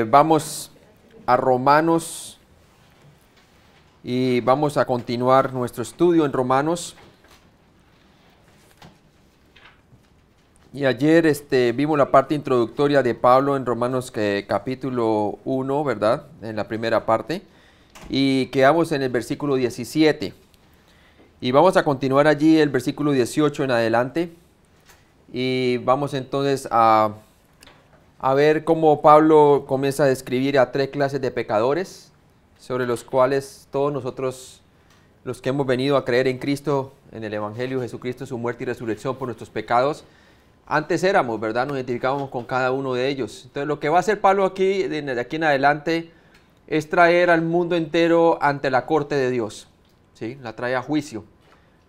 Vamos a Romanos y vamos a continuar nuestro estudio en Romanos. Y ayer vimos la parte introductoria de Pablo en Romanos capítulo 1, ¿verdad? En la primera parte. Y quedamos en el versículo 17. Y vamos a continuar allí el versículo 18 en adelante. Y vamos entonces a ver cómo Pablo comienza a describir a tres clases de pecadores, sobre los cuales todos nosotros, los que hemos venido a creer en Cristo, en el Evangelio de Jesucristo, su muerte y resurrección por nuestros pecados, antes éramos, ¿verdad? Nos identificábamos con cada uno de ellos. Entonces lo que va a hacer Pablo aquí, de aquí en adelante, es traer al mundo entero ante la corte de Dios, ¿sí? La trae a juicio,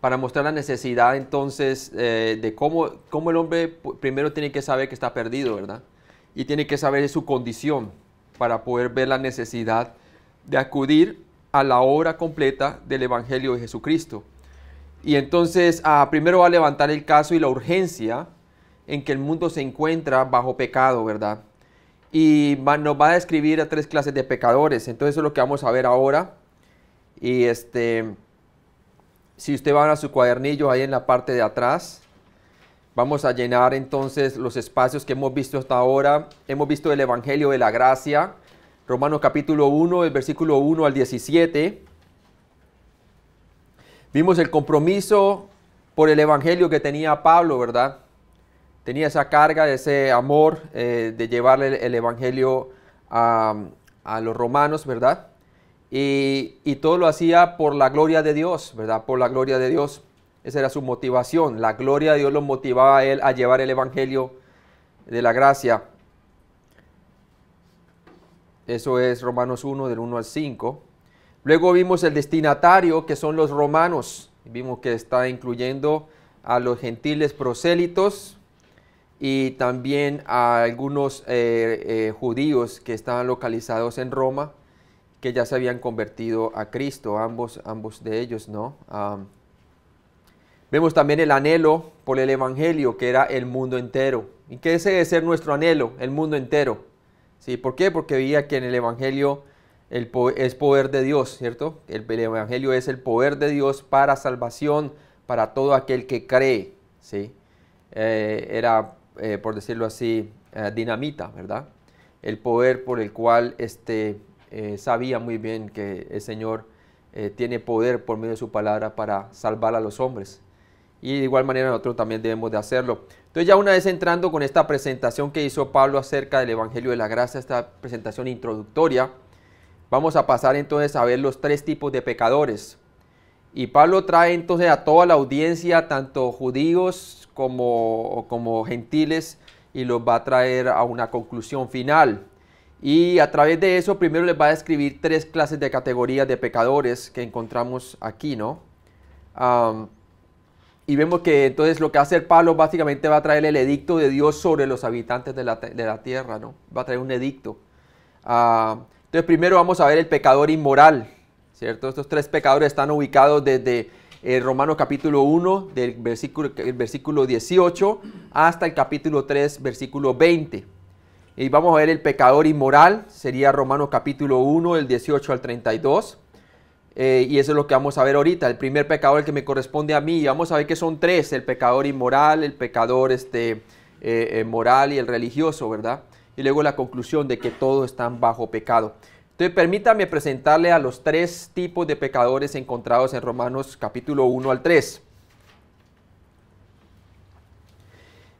para mostrar la necesidad entonces de cómo el hombre primero tiene que saber que está perdido, ¿verdad? Y tiene que saber su condición para poder ver la necesidad de acudir a la obra completa del Evangelio de Jesucristo. Y entonces primero va a levantar el caso y la urgencia en que el mundo se encuentra bajo pecado, ¿verdad? Y nos va a describir a tres clases de pecadores. Entonces eso es lo que vamos a ver ahora. Y si usted va a su cuadernillo ahí en la parte de atrás, vamos a llenar entonces los espacios que hemos visto hasta ahora. Hemos visto el Evangelio de la Gracia, Romanos capítulo 1, el versículo 1 al 17. Vimos el compromiso por el Evangelio que tenía Pablo, ¿verdad? Tenía esa carga, ese amor de llevarle el Evangelio a los romanos, ¿verdad? Y todo lo hacía por la gloria de Dios, ¿verdad? Por la gloria de Dios. Esa era su motivación. La gloria de Dios lo motivaba a él a llevar el Evangelio de la gracia. Eso es Romanos 1, del 1 al 5. Luego vimos el destinatario, que son los romanos. Vimos que está incluyendo a los gentiles prosélitos y también a algunos judíos que estaban localizados en Roma, que ya se habían convertido a Cristo, ambos de ellos, ¿no? Vemos también el anhelo por el Evangelio, que era el mundo entero. ¿Y qué ese debe ser nuestro anhelo? El mundo entero. ¿Sí? ¿Por qué? Porque veía que en el Evangelio es poder de Dios, ¿cierto? El Evangelio es el poder de Dios para salvación, para todo aquel que cree, ¿sí? Era, por decirlo así, dinamita, ¿verdad? El poder por el cual sabía muy bien que el Señor tiene poder por medio de su palabra para salvar a los hombres. Y de igual manera nosotros también debemos de hacerlo. Entonces ya una vez entrando con esta presentación que hizo Pablo acerca del Evangelio de la Gracia, esta presentación introductoria, vamos a pasar entonces a ver los tres tipos de pecadores. Y Pablo trae entonces a toda la audiencia, tanto judíos como gentiles, y los va a traer a una conclusión final. Y a través de eso primero les va a describir tres clases de categorías de pecadores que encontramos aquí, ¿no? Y vemos que entonces lo que va a hacer Pablo básicamente va a traer el edicto de Dios sobre los habitantes de la tierra, ¿no? Va a traer un edicto. Entonces primero vamos a ver el pecador inmoral, ¿cierto? Estos tres pecadores están ubicados desde Romanos capítulo 1, el versículo 18, hasta el capítulo 3, versículo 20. Y vamos a ver el pecador inmoral, sería Romanos capítulo 1, del 18 al 32. Y eso es lo que vamos a ver ahorita, el primer pecador, el que me corresponde a mí. Y vamos a ver que son tres: el pecador inmoral, el pecador moral y el religioso, ¿verdad? Y luego la conclusión de que todos están bajo pecado. Entonces permítame presentarle a los tres tipos de pecadores encontrados en Romanos capítulo 1 al 3.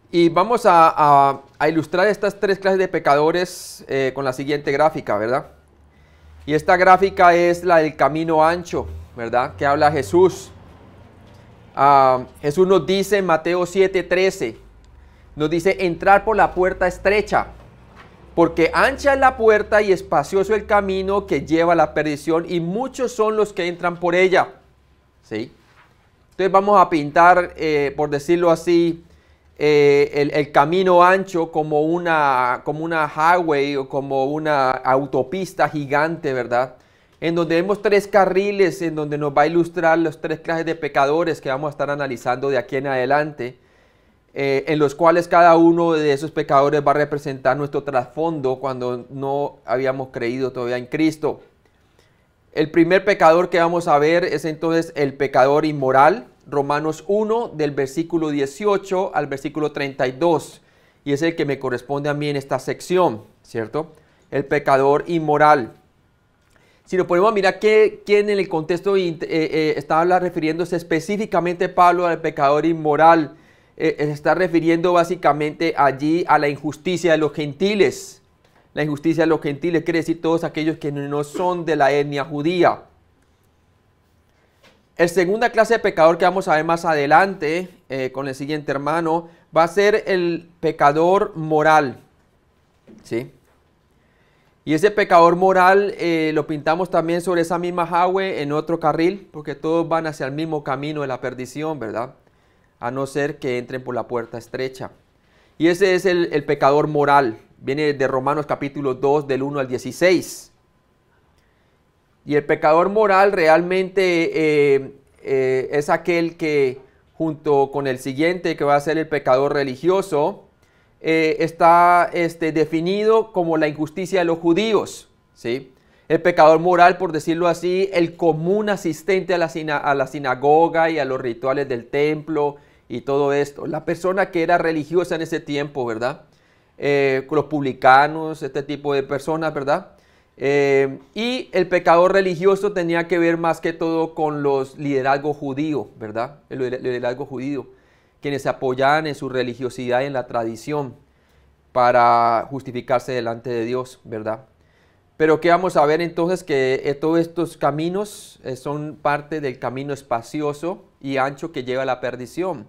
Y vamos a ilustrar estas tres clases de pecadores con la siguiente gráfica, ¿verdad? Y esta gráfica es la del camino ancho, ¿verdad? Que habla Jesús. Jesús nos dice en Mateo 7:13, nos dice: entrar por la puerta estrecha, porque ancha es la puerta y espacioso el camino que lleva a la perdición, y muchos son los que entran por ella. ¿Sí? Entonces vamos a pintar, por decirlo así, el camino ancho como una highway o como una autopista gigante, ¿verdad? En donde vemos tres carriles, en donde nos va a ilustrar las tres clases de pecadores que vamos a estar analizando de aquí en adelante. en los cuales cada uno de esos pecadores va a representar nuestro trasfondo cuando no habíamos creído todavía en Cristo. El primer pecador que vamos a ver es entonces el pecador inmoral, Romanos 1, del versículo 18 al versículo 32, y es el que me corresponde a mí en esta sección, ¿cierto? El pecador inmoral. Si nos ponemos a mirar quién en el contexto estaba refiriéndose específicamente Pablo al pecador inmoral, se está refiriendo básicamente allí a la injusticia de los gentiles. La injusticia de los gentiles quiere decir todos aquellos que no son de la etnia judía. El segunda clase de pecador que vamos a ver más adelante con el siguiente hermano va a ser el pecador moral, ¿sí? Y ese pecador moral lo pintamos también sobre esa misma highway en otro carril, porque todos van hacia el mismo camino de la perdición, ¿verdad? A no ser que entren por la puerta estrecha. Y ese es el pecador moral. Viene de Romanos capítulo 2 del 1 al 16. Y el pecador moral realmente es aquel que junto con el siguiente que va a ser el pecador religioso está definido como la injusticia de los judíos, ¿sí? El pecador moral, por decirlo así, el común asistente a la sinagoga y a los rituales del templo y todo esto. La persona que era religiosa en ese tiempo, ¿verdad? Los publicanos, este tipo de personas, ¿verdad? Y el pecador religioso tenía que ver más que todo con los liderazgos judíos, ¿verdad? El liderazgo judío, quienes se apoyaban en su religiosidad y en la tradición para justificarse delante de Dios, ¿verdad? Pero que vamos a ver entonces que todos estos caminos son parte del camino espacioso y ancho que lleva a la perdición.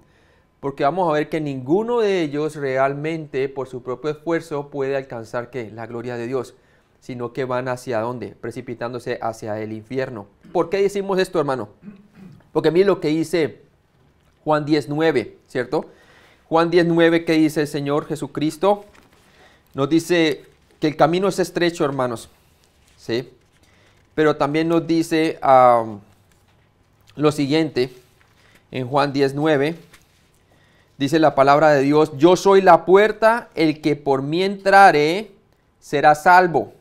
Porque vamos a ver que ninguno de ellos realmente por su propio esfuerzo puede alcanzar ¿qué? La gloria de Dios, sino que van hacia ¿dónde? Precipitándose hacia el infierno. ¿Por qué decimos esto, hermano? Porque miren lo que dice Juan 10:9, ¿cierto? Juan 10:9 que dice el Señor Jesucristo, nos dice que el camino es estrecho, hermanos, ¿sí? Pero también nos dice lo siguiente, en Juan 10:9, dice la palabra de Dios, yo soy la puerta, el que por mí entrare será salvo,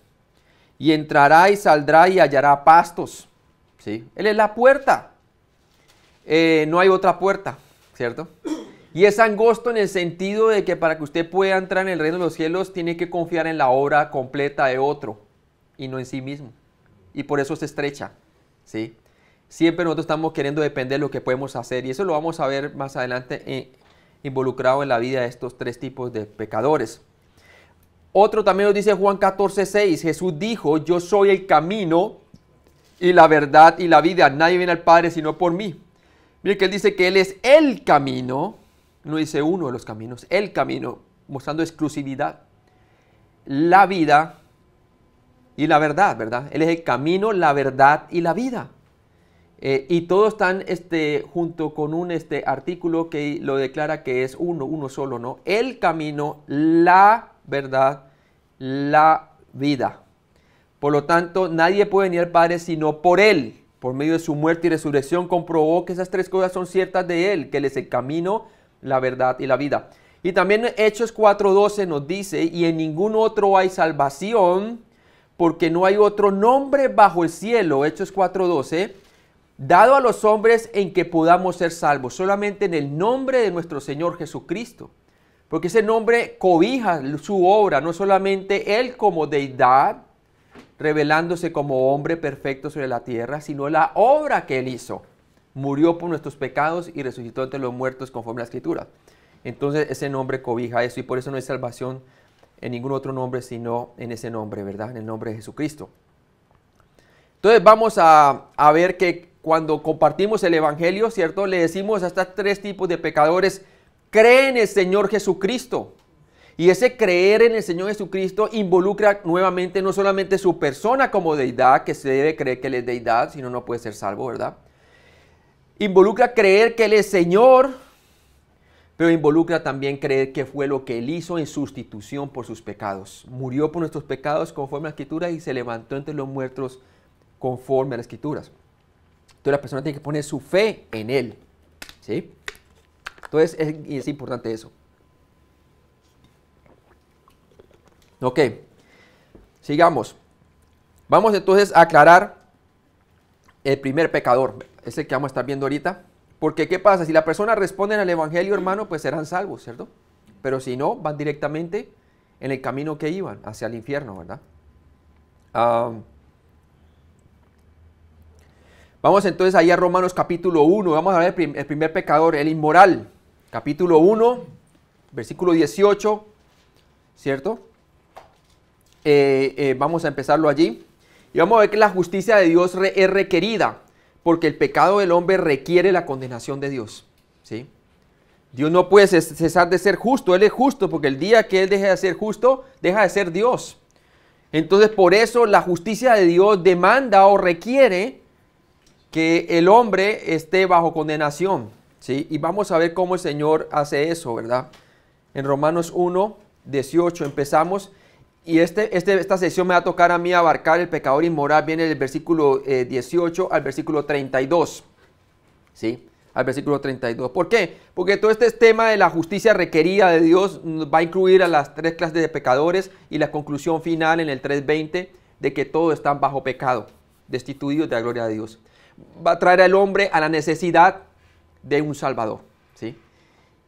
y entrará y saldrá y hallará pastos, ¿sí? Él es la puerta, no hay otra puerta, ¿cierto? Y es angosto en el sentido de que para que usted pueda entrar en el reino de los cielos tiene que confiar en la obra completa de otro y no en sí mismo. Y por eso se estrecha, ¿sí? Siempre nosotros estamos queriendo depender de lo que podemos hacer y eso lo vamos a ver más adelante involucrado en la vida de estos tres tipos de pecadores. Otro también nos dice Juan 14:6, Jesús dijo, yo soy el camino y la verdad y la vida, nadie viene al Padre sino por mí. Miren que él dice que él es el camino, no dice uno de los caminos, el camino, mostrando exclusividad, la vida y la verdad, ¿verdad? Él es el camino, la verdad y la vida. Y todos están junto con un artículo que lo declara que es uno solo, ¿no? El camino, la verdad, la vida. Por lo tanto, nadie puede venir al Padre sino por Él. Por medio de su muerte y resurrección comprobó que esas tres cosas son ciertas de Él, que Él es el camino, la verdad y la vida. Y también Hechos 4:12 nos dice, y en ningún otro hay salvación, porque no hay otro nombre bajo el cielo, Hechos 4:12, dado a los hombres en que podamos ser salvos, solamente en el nombre de nuestro Señor Jesucristo. Porque ese nombre cobija su obra, no solamente Él como deidad, revelándose como hombre perfecto sobre la tierra, sino la obra que Él hizo. Murió por nuestros pecados y resucitó entre los muertos conforme a la Escritura. Entonces ese nombre cobija eso y por eso no hay salvación en ningún otro nombre sino en ese nombre, ¿verdad? En el nombre de Jesucristo. Entonces vamos a ver que cuando compartimos el Evangelio, ¿cierto? Le decimos a estos tres tipos de pecadores, cree en el Señor Jesucristo. Y ese creer en el Señor Jesucristo involucra nuevamente no solamente su persona como deidad, que se debe creer que Él es deidad, si no, no puede ser salvo, ¿verdad? Involucra creer que Él es Señor, pero involucra también creer que fue lo que Él hizo en sustitución por sus pecados. Murió por nuestros pecados conforme a la Escritura y se levantó entre los muertos conforme a las Escrituras. Entonces la persona tiene que poner su fe en Él, ¿sí? Entonces es importante eso. Ok, sigamos. Vamos entonces a aclarar el primer pecador, ese que vamos a estar viendo ahorita. Porque, ¿qué pasa? Si la persona responde al evangelio, hermano, pues serán salvos, ¿cierto? Pero si no, van directamente en el camino que iban, hacia el infierno, ¿verdad? Vamos entonces ahí a Romanos capítulo 1, vamos a ver el primer pecador, el inmoral. Capítulo 1, versículo 18, ¿cierto? Vamos a empezarlo allí. Y vamos a ver que la justicia de Dios es requerida, porque el pecado del hombre requiere la condenación de Dios, ¿sí? Dios no puede cesar de ser justo, Él es justo, porque el día que Él deje de ser justo, deja de ser Dios. Entonces, por eso la justicia de Dios demanda o requiere que el hombre esté bajo condenación, ¿sí? Y vamos a ver cómo el Señor hace eso, ¿verdad? En Romanos 1, 18 empezamos, y esta sección me va a tocar a mí abarcar el pecador inmoral, viene del versículo 18 al versículo 32, ¿sí? Al versículo 32. ¿Por qué? Porque todo este tema de la justicia requerida de Dios va a incluir a las 3 clases de pecadores y la conclusión final en el 3:20 de que todos están bajo pecado, destituidos de la gloria de Dios. Va a traer al hombre a la necesidad de un Salvador, ¿sí?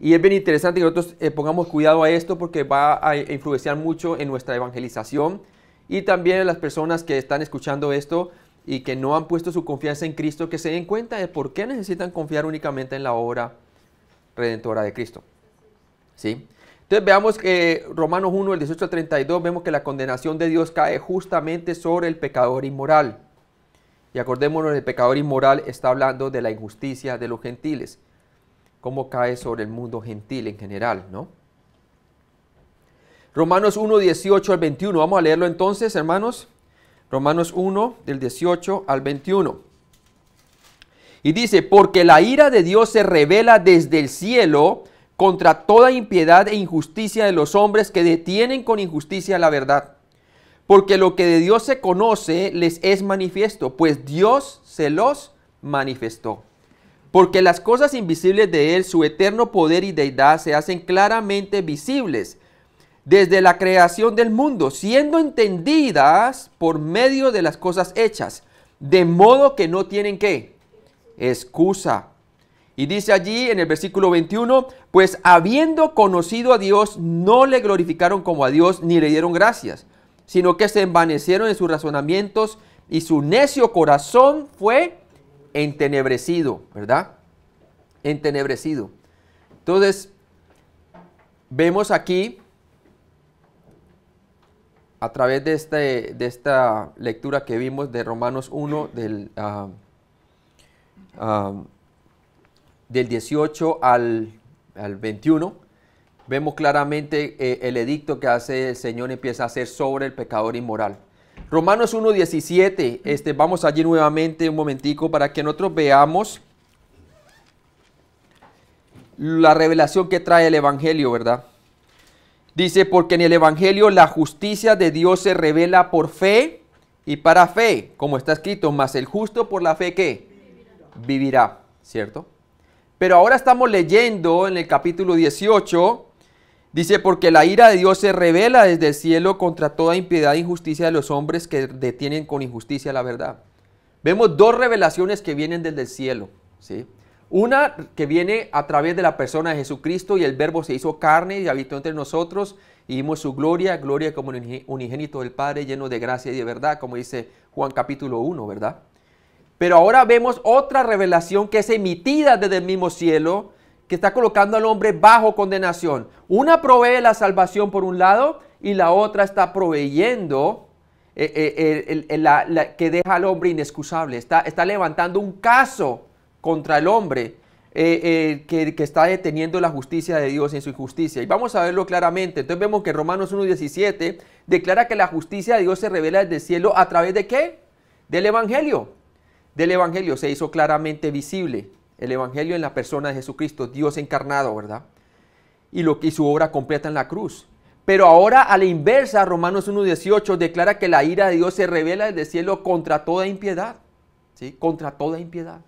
Y es bien interesante que nosotros pongamos cuidado a esto porque va a influenciar mucho en nuestra evangelización y también en las personas que están escuchando esto y que no han puesto su confianza en Cristo, que se den cuenta de por qué necesitan confiar únicamente en la obra redentora de Cristo, ¿sí? Entonces veamos que Romanos 1, el 18 al 32, vemos que la condenación de Dios cae justamente sobre el pecador inmoral. Y acordémonos, el pecador inmoral está hablando de la injusticia de los gentiles, cómo cae sobre el mundo gentil en general, ¿no? Romanos 1, 18 al 21, vamos a leerlo entonces, hermanos. Romanos 1, del 18 al 21. Y dice, porque la ira de Dios se revela desde el cielo contra toda impiedad e injusticia de los hombres que detienen con injusticia la verdad. Porque lo que de Dios se conoce les es manifiesto, pues Dios se los manifestó. Porque las cosas invisibles de Él, su eterno poder y deidad, se hacen claramente visibles desde la creación del mundo, siendo entendidas por medio de las cosas hechas, de modo que no tienen ¿qué? Excusa. Y dice allí en el versículo 21, pues habiendo conocido a Dios, no le glorificaron como a Dios, ni le dieron gracias, sino que se envanecieron en sus razonamientos y su necio corazón fue entenebrecido, ¿verdad? Entenebrecido. Entonces, vemos aquí, a través de esta lectura que vimos de Romanos 1, del 18 al 21, vemos claramente el edicto que hace el Señor empieza a hacer sobre el pecador inmoral. Romanos 1, 17, vamos allí nuevamente un momentico para que nosotros veamos la revelación que trae el Evangelio, ¿verdad? Dice, porque en el Evangelio la justicia de Dios se revela por fe y para fe, como está escrito, mas el justo por la fe, ¿qué? Vivirá, ¿cierto? Pero ahora estamos leyendo en el capítulo 18, dice, porque la ira de Dios se revela desde el cielo contra toda impiedad e injusticia de los hombres que detienen con injusticia la verdad. Vemos 2 revelaciones que vienen desde el cielo, ¿sí? Una que viene a través de la persona de Jesucristo y el verbo se hizo carne y habitó entre nosotros y vimos su gloria, gloria como unigénito del Padre, lleno de gracia y de verdad, como dice Juan capítulo 1, ¿verdad? Pero ahora vemos otra revelación que es emitida desde el mismo cielo, que está colocando al hombre bajo condenación. Una provee la salvación por un lado y la otra está proveyendo que deja al hombre inexcusable. Está levantando un caso contra el hombre que está deteniendo la justicia de Dios en su injusticia. Y vamos a verlo claramente. Entonces vemos que Romanos 1:17 declara que la justicia de Dios se revela desde el cielo a través de ¿qué? Del Evangelio. Del Evangelio se hizo claramente visible. El Evangelio en la persona de Jesucristo, Dios encarnado, ¿verdad? Y su obra completa en la cruz. Pero ahora a la inversa, Romanos 1:18 declara que la ira de Dios se revela desde el cielo contra toda impiedad. ¿Sí? Contra toda impiedad.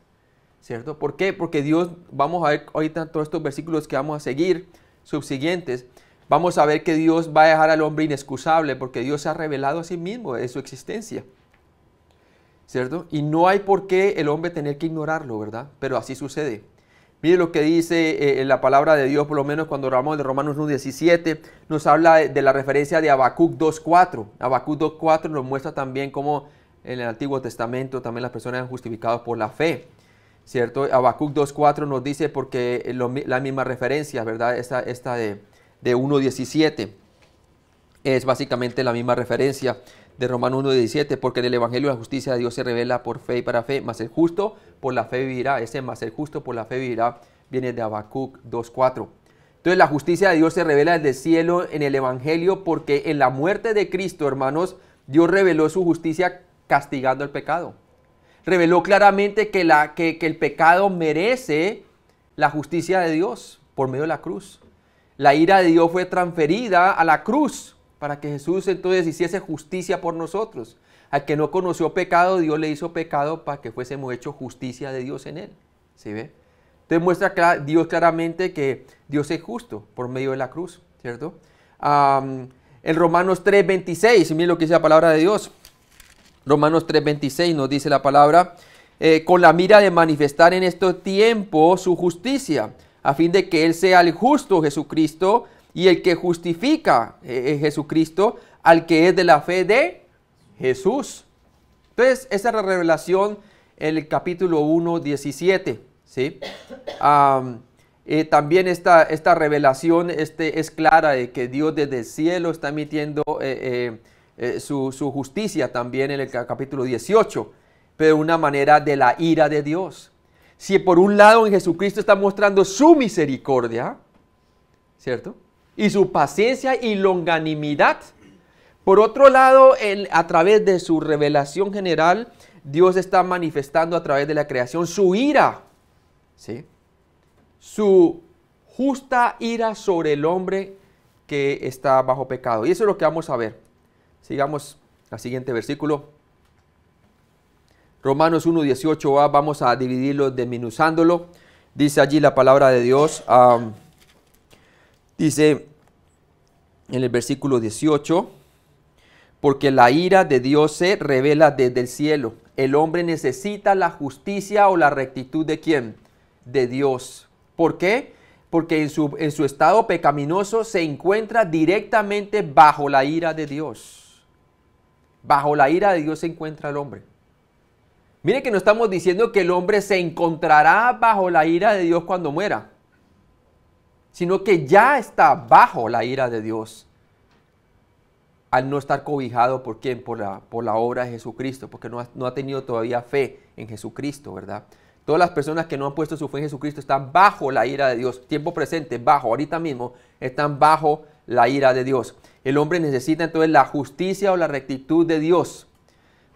¿Cierto? ¿Por qué? Porque Dios, vamos a ver ahorita todos estos versículos que vamos a seguir, subsiguientes, vamos a ver que Dios va a dejar al hombre inexcusable porque Dios se ha revelado a sí mismo de su existencia, ¿cierto? Y no hay por qué el hombre tener que ignorarlo, ¿verdad? Pero así sucede. Mire lo que dice la palabra de Dios, por lo menos cuando hablamos de Romanos 1:17, nos habla de la referencia de Habacuc 2:4. Habacuc 2:4 nos muestra también cómo en el Antiguo Testamento también las personas eran justificadas por la fe, ¿cierto? Habacuc 2:4 nos dice porque la misma referencia, ¿verdad? Esta de 1:17 es básicamente la misma referencia de Romanos 1:17, porque en el Evangelio la justicia de Dios se revela por fe y para fe, mas el justo por la fe vivirá. Ese mas el justo por la fe vivirá viene de Habacuc 2:4. Entonces la justicia de Dios se revela desde el cielo en el Evangelio porque en la muerte de Cristo, hermanos, Dios reveló su justicia castigando el pecado. Reveló claramente que el pecado merece la justicia de Dios por medio de la cruz. La ira de Dios fue transferida a la cruz para que Jesús entonces hiciese justicia por nosotros. Al que no conoció pecado, Dios le hizo pecado para que fuésemos hechos justicia de Dios en él. ¿Sí ve? Entonces muestra Dios claramente que Dios es justo por medio de la cruz, ¿cierto? En Romanos 3:26, miren lo que dice la palabra de Dios. Romanos 3:26 nos dice la palabra, con la mira de manifestar en este tiempo su justicia, a fin de que Él sea el justo Jesucristo y el que justifica Jesucristo al que es de la fe de Jesús. Entonces, esa es la revelación en el capítulo 1:17, ¿sí? También esta revelación es clara de que Dios desde el cielo está emitiendo su justicia también en el capítulo 18, pero de una manera de la ira de Dios. Si por un lado en Jesucristo está mostrando su misericordia, ¿cierto? Y su paciencia y longanimidad. Por otro lado, a través de su revelación general, Dios está manifestando a través de la creación su ira, ¿sí? Su justa ira sobre el hombre que está bajo pecado. Y eso es lo que vamos a ver. Sigamos al siguiente versículo. Romanos 1:18a, vamos a dividirlo desmenuzándolo. Dice allí la palabra de Dios. Dice en el versículo 18, porque la ira de Dios se revela desde el cielo. El hombre necesita la justicia o la rectitud ¿de quién? De Dios. ¿Por qué? Porque en su estado pecaminoso se encuentra directamente bajo la ira de Dios. Bajo la ira de Dios se encuentra el hombre. Mire que no estamos diciendo que el hombre se encontrará bajo la ira de Dios cuando muera, sino que ya está bajo la ira de Dios al no estar cobijado ¿por quién? Por la obra de Jesucristo, porque no ha tenido todavía fe en Jesucristo, ¿verdad? Todas las personas que no han puesto su fe en Jesucristo están bajo la ira de Dios, tiempo presente, ahorita mismo están bajo la ira de Dios. El hombre necesita entonces la justicia o la rectitud de Dios.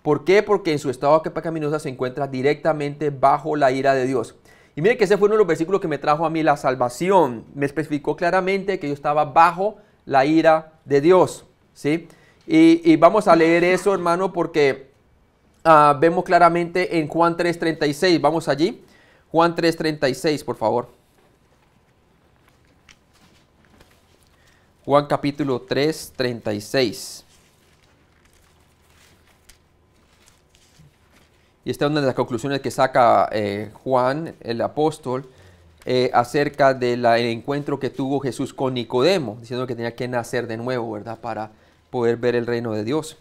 ¿Por qué? Porque en su estado pecaminoso se encuentra directamente bajo la ira de Dios. Y mire que ese fue uno de los versículos que me trajo a mí la salvación. Me especificó claramente que yo estaba bajo la ira de Dios, ¿sí? Y vamos a leer eso, hermano, porque vemos claramente en Juan 3:36. Vamos allí. Juan 3:36, por favor. Juan capítulo 3:36. Y esta es una de las conclusiones que saca Juan, el apóstol, acerca del encuentro que tuvo Jesús con Nicodemo, diciendo que tenía que nacer de nuevo, ¿verdad? Para poder ver el reino de Dios.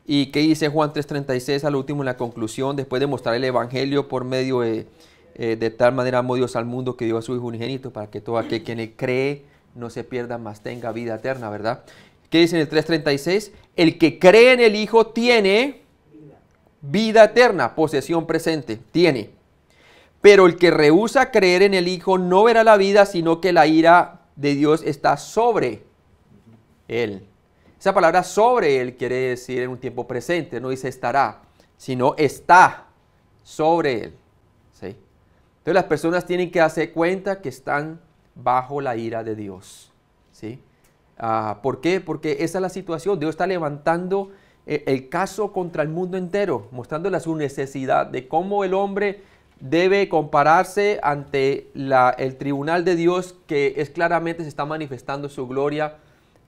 ¿Y qué dice Juan 3:36 al último en la conclusión? Después de mostrar el evangelio por medio de tal manera amó Dios al mundo que dio a su Hijo unigénito para que todo aquel que en él cree no se pierda, mas tenga vida eterna, ¿verdad? ¿Qué dice en el 3:36? El que cree en el Hijo tiene vida eterna, posesión presente, tiene. Pero el que rehúsa creer en el Hijo no verá la vida, sino que la ira de Dios está sobre él. Esa palabra sobre él quiere decir en un tiempo presente, no dice estará, sino está sobre él. ¿Sí? Entonces las personas tienen que darse cuenta que están bajo la ira de Dios. ¿Sí? ¿Por qué? Porque esa es la situación. Dios está levantando el caso contra el mundo entero, mostrándole su necesidad de cómo el hombre debe compararse ante el tribunal de Dios, que es claramente se está manifestando su gloria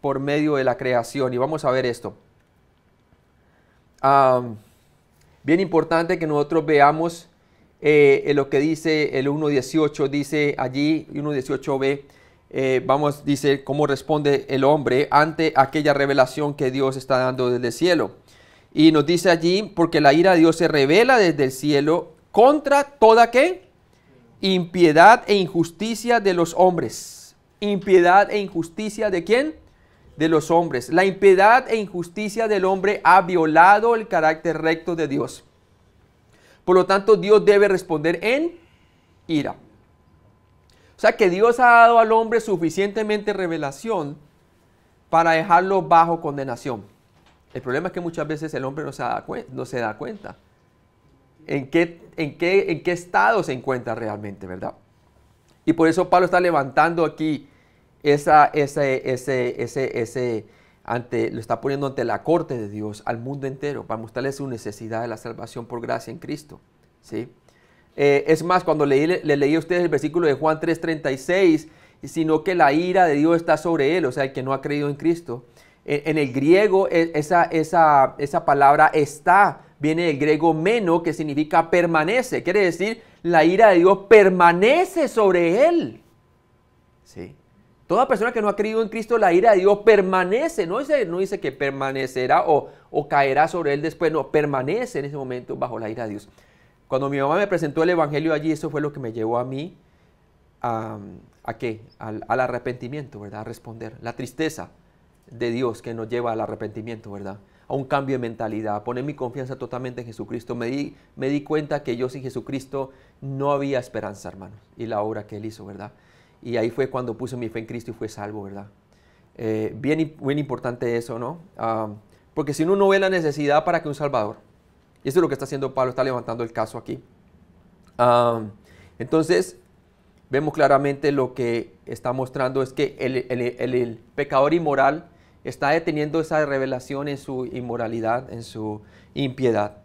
por medio de la creación. Y vamos a ver esto. Bien importante que nosotros veamos lo que dice el 1.18, dice allí, 1.18b, dice cómo responde el hombre ante aquella revelación que Dios está dando desde el cielo. Y nos dice allí, porque la ira de Dios se revela desde el cielo contra toda ¿qué? Impiedad e injusticia de los hombres. Impiedad e injusticia ¿de quién? De los hombres. La impiedad e injusticia del hombre ha violado el carácter recto de Dios. Por lo tanto, Dios debe responder en ira. O sea que Dios ha dado al hombre suficientemente revelación para dejarlo bajo condenación. El problema es que muchas veces el hombre no se da cuenta en qué estado se encuentra realmente, ¿verdad? Y por eso Pablo está levantando aquí lo está poniendo ante la corte de Dios al mundo entero para mostrarle su necesidad de la salvación por gracia en Cristo, ¿sí? Es más, cuando le leí a ustedes el versículo de Juan 3:36, sino que la ira de Dios está sobre él, o sea, el que no ha creído en Cristo. En el griego, esa palabra está, viene del griego meno, que significa permanece. Quiere decir, la ira de Dios permanece sobre él, ¿sí? Toda persona que no ha creído en Cristo, la ira de Dios permanece. No dice que permanecerá o caerá sobre él después. No, permanece en ese momento bajo la ira de Dios. Cuando mi mamá me presentó el evangelio allí, eso fue lo que me llevó a mí al arrepentimiento, ¿verdad? A responder. La tristeza de Dios que nos lleva al arrepentimiento, ¿verdad? A un cambio de mentalidad, a poner mi confianza totalmente en Jesucristo. Me di cuenta que yo sin Jesucristo no había esperanza, hermanos. Y la obra que Él hizo, ¿verdad? Y ahí fue cuando puse mi fe en Cristo y fue salvo, ¿verdad? Bien importante eso, ¿no? Porque si uno no ve la necesidad para que un Salvador, y eso es lo que está haciendo Pablo, está levantando el caso aquí. Entonces, vemos claramente lo que está mostrando es que el pecador inmoral está deteniendo esa revelación en su inmoralidad, en su impiedad.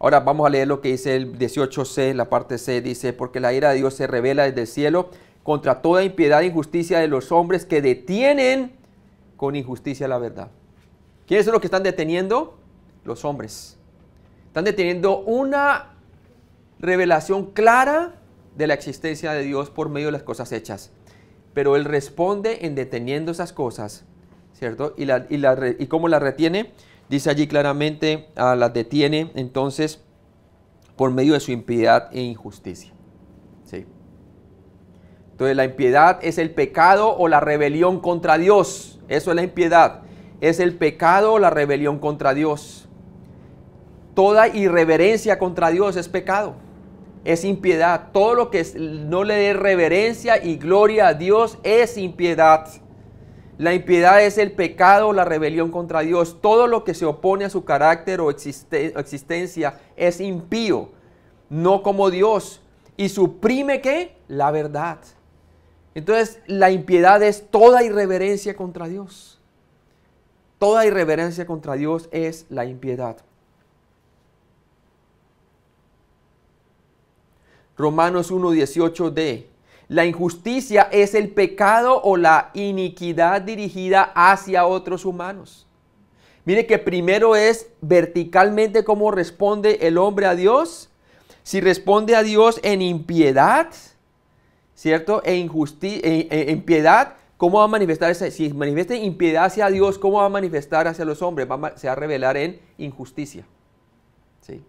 Ahora vamos a leer lo que dice el 18c, la parte C, dice, porque la ira de Dios se revela desde el cielo contra toda impiedad e injusticia de los hombres que detienen con injusticia la verdad. ¿Quiénes son los que están deteniendo? Los hombres. Están deteniendo una revelación clara de la existencia de Dios por medio de las cosas hechas. Pero Él responde en deteniendo esas cosas, ¿cierto? ¿Y cómo las retiene? Dice allí claramente, las detiene entonces por medio de su impiedad e injusticia. ¿Sí? Entonces la impiedad es el pecado o la rebelión contra Dios. Eso es la impiedad. Es el pecado o la rebelión contra Dios. Toda irreverencia contra Dios es pecado. Es impiedad. Todo lo que no le dé reverencia y gloria a Dios es impiedad. La impiedad es el pecado o la rebelión contra Dios. Todo lo que se opone a su carácter o existencia es impío, no como Dios. Y suprime ¿qué? La verdad. Entonces, la impiedad es toda irreverencia contra Dios. Toda irreverencia contra Dios es la impiedad. Romanos 1:18d. La injusticia es el pecado o la iniquidad dirigida hacia otros humanos. Mire que primero es verticalmente cómo responde el hombre a Dios. Si responde a Dios en impiedad, ¿cierto? En piedad, ¿cómo va a manifestar esa? Si manifiesta impiedad hacia Dios, ¿cómo va a manifestar hacia los hombres? Se va a revelar en injusticia. ¿Sí?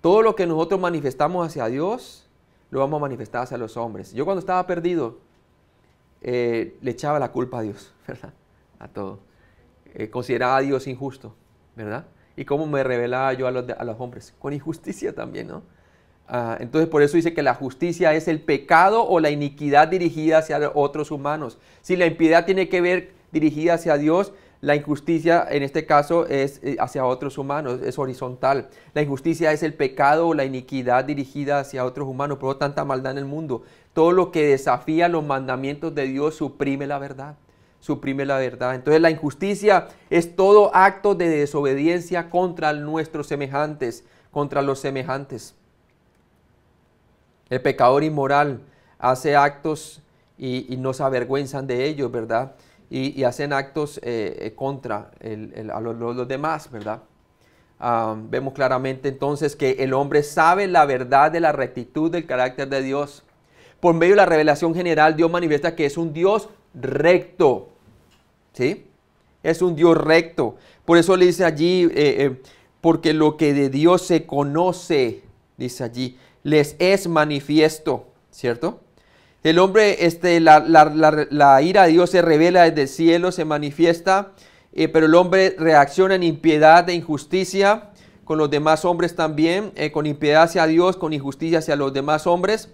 Todo lo que nosotros manifestamos hacia Dios, lo vamos a manifestar hacia los hombres. Yo cuando estaba perdido, le echaba la culpa a Dios, ¿verdad? A todo. Consideraba a Dios injusto, ¿verdad? Y cómo me revelaba yo a los hombres, con injusticia también, ¿no? Entonces por eso dice que la justicia es el pecado o la iniquidad dirigida hacia otros humanos. Si la impiedad tiene que ver dirigida hacia Dios, la injusticia en este caso es hacia otros humanos, es horizontal. La injusticia es el pecado o la iniquidad dirigida hacia otros humanos, por tanta maldad en el mundo. Todo lo que desafía los mandamientos de Dios suprime la verdad. Suprime la verdad. Entonces la injusticia es todo acto de desobediencia contra nuestros semejantes, contra los semejantes. El pecador inmoral hace actos y no se avergüenzan de ellos, ¿verdad? y hacen actos contra a los demás, ¿verdad? Vemos claramente entonces que el hombre sabe la verdad de la rectitud del carácter de Dios. Por medio de la revelación general, Dios manifiesta que es un Dios recto, ¿sí? Es un Dios recto. Por eso le dice allí, porque lo que de Dios se conoce, dice allí, les es manifiesto, ¿cierto? El hombre, la ira de Dios se revela desde el cielo, se manifiesta, pero el hombre reacciona en impiedad e injusticia con los demás hombres también, con impiedad hacia Dios, con injusticia hacia los demás hombres,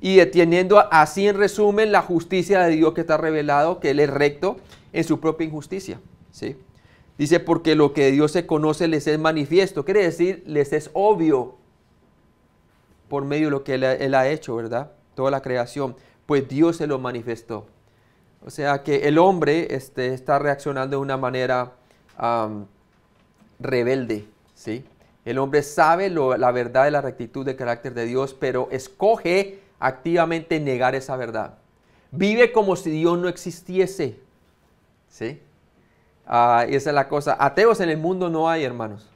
y deteniendo así en resumen la justicia de Dios que está revelado, que Él es recto en su propia injusticia, ¿sí? Dice, porque lo que de Dios se conoce les es manifiesto, quiere decir, les es obvio por medio de lo que Él ha hecho, ¿verdad? Toda la creación, pues Dios se lo manifestó. O sea que el hombre está reaccionando de una manera rebelde, ¿sí? El hombre sabe la verdad de la rectitud del carácter de Dios, pero escoge activamente negar esa verdad. Vive como si Dios no existiese, ¿sí? Esa es la cosa. Ateos en el mundo no hay, hermanos.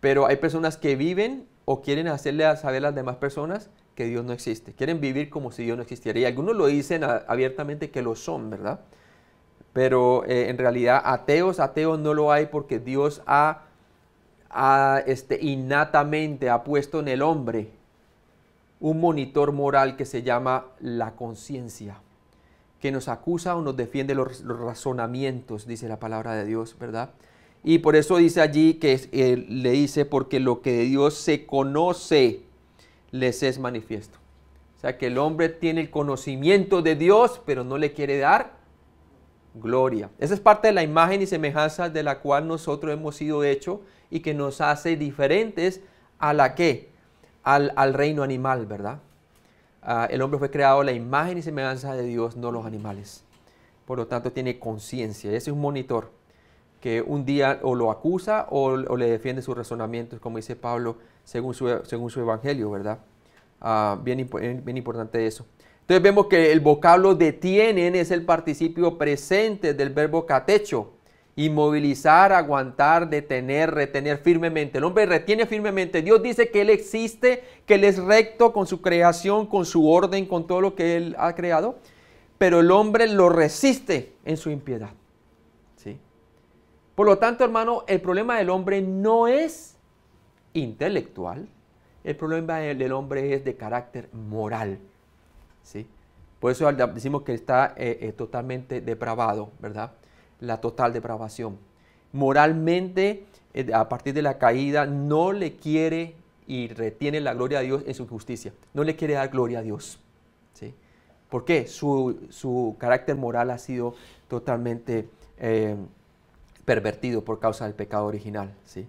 Pero hay personas que viven o quieren hacerle saber a las demás personas que Dios no existe. Quieren vivir como si Dios no existiera. Y algunos lo dicen abiertamente que lo son, ¿verdad? Pero en realidad ateos no lo hay, porque Dios innatamente ha puesto en el hombre un monitor moral que se llama la conciencia, que nos acusa o nos defiende los razonamientos, dice la palabra de Dios, ¿verdad? Y por eso dice allí que le dice, porque lo que de Dios se conoce les es manifiesto. O sea que el hombre tiene el conocimiento de Dios, pero no le quiere dar gloria. Esa es parte de la imagen y semejanza de la cual nosotros hemos sido hechos y que nos hace diferentes a la que, al reino animal, ¿verdad? El hombre fue creado a la imagen y semejanza de Dios, no los animales. Por lo tanto, tiene conciencia. Ese es un monitor que un día o lo acusa o le defiende sus razonamientos, como dice Pablo, según su evangelio, ¿verdad? Bien importante eso. Entonces vemos que el vocablo detienen es el participio presente del verbo catecho. Inmovilizar, aguantar, detener, retener firmemente. El hombre retiene firmemente. Dios dice que Él existe, que Él es recto con su creación, con su orden, con todo lo que Él ha creado. Pero el hombre lo resiste en su impiedad, ¿sí? Por lo tanto, hermano, el problema del hombre no es intelectual. El problema del hombre es de carácter moral, ¿sí? Por eso decimos que está totalmente depravado, ¿verdad? La total depravación. Moralmente, a partir de la caída, no le quiere y retiene la gloria a Dios en su justicia. No le quiere dar gloria a Dios, ¿sí? ¿Por qué? Su carácter moral ha sido totalmente pervertido por causa del pecado original, ¿sí?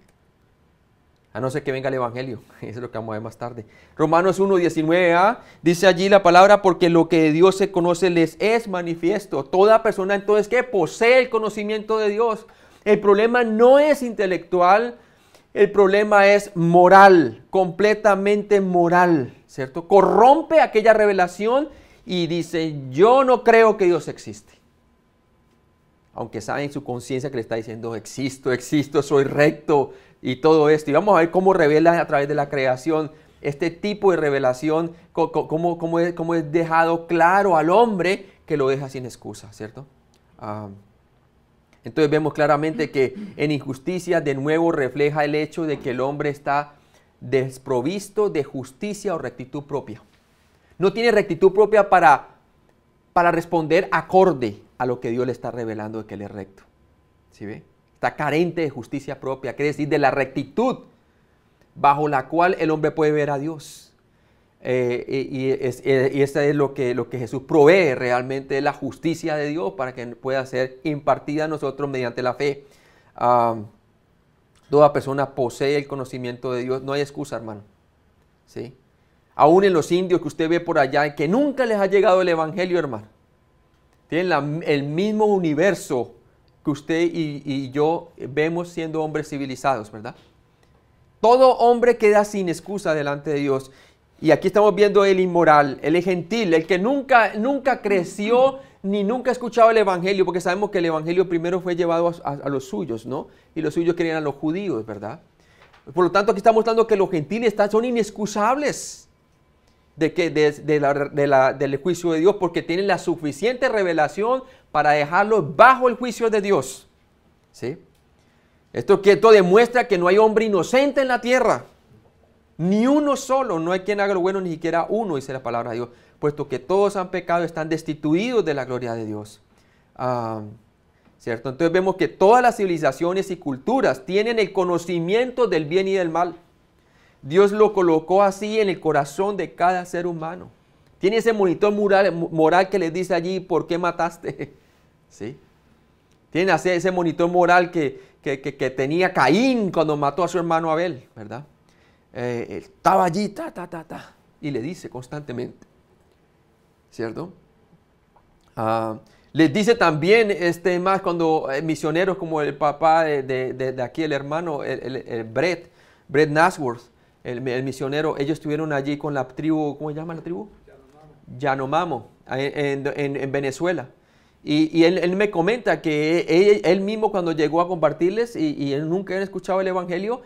A no ser que venga el evangelio. Eso es lo que vamos a ver más tarde. Romanos 1:19a dice allí la palabra, porque lo que de Dios se conoce les es manifiesto. Toda persona entonces que posee el conocimiento de Dios. El problema no es intelectual, el problema es moral, completamente moral, ¿cierto? Corrompe aquella revelación y dice, yo no creo que Dios existe. Aunque sabe en su conciencia que le está diciendo, existo, soy recto y todo esto. Y vamos a ver cómo revela a través de la creación este tipo de revelación, cómo es dejado claro al hombre que lo deja sin excusa, ¿cierto? Entonces vemos claramente que en injusticia de nuevo refleja el hecho de que el hombre está desprovisto de justicia o rectitud propia. No tiene rectitud propia para responder acorde a lo que Dios le está revelando de que Él es recto. ¿Sí ve? Está carente de justicia propia, quiere decir de la rectitud bajo la cual el hombre puede ver a Dios. Y esa es lo que Jesús provee realmente, la justicia de Dios para que pueda ser impartida a nosotros mediante la fe. Toda persona posee el conocimiento de Dios, no hay excusa, hermano. ¿Sí? Aún en los indios que usted ve por allá, que nunca les ha llegado el evangelio, hermano. Tienen el mismo universo que usted y yo vemos siendo hombres civilizados, ¿verdad? Todo hombre queda sin excusa delante de Dios. Y aquí estamos viendo el inmoral, el gentil, el que nunca creció ni nunca ha escuchado el Evangelio, porque sabemos que el Evangelio primero fue llevado a los suyos, ¿no? Y los suyos querían a los judíos, ¿verdad? Por lo tanto, aquí está mostrando que los gentiles son inexcusables del juicio de Dios, porque tienen la suficiente revelación para dejarlos bajo el juicio de Dios. ¿Sí? Esto demuestra que no hay hombre inocente en la tierra, ni uno solo, no hay quien haga lo bueno, ni siquiera uno, dice la palabra de Dios, puesto que todos han pecado, están destituidos de la gloria de Dios. ¿Cierto? Entonces vemos que todas las civilizaciones y culturas tienen el conocimiento del bien y del mal. Dios lo colocó así en el corazón de cada ser humano. Tiene ese monitor moral que les dice allí, ¿por qué mataste? ¿Sí? Tiene ese monitor moral que tenía Caín cuando mató a su hermano Abel, ¿verdad? Estaba allí, y le dice constantemente, ¿cierto? Les dice también, más cuando misioneros como el papá de aquí, el hermano, Brett Nasworth, el misionero, ellos estuvieron allí con la tribu, ¿cómo se llama la tribu? Yanomamo, en Venezuela. Y él me comenta que él mismo cuando llegó a compartirles, y él nunca había escuchado el Evangelio,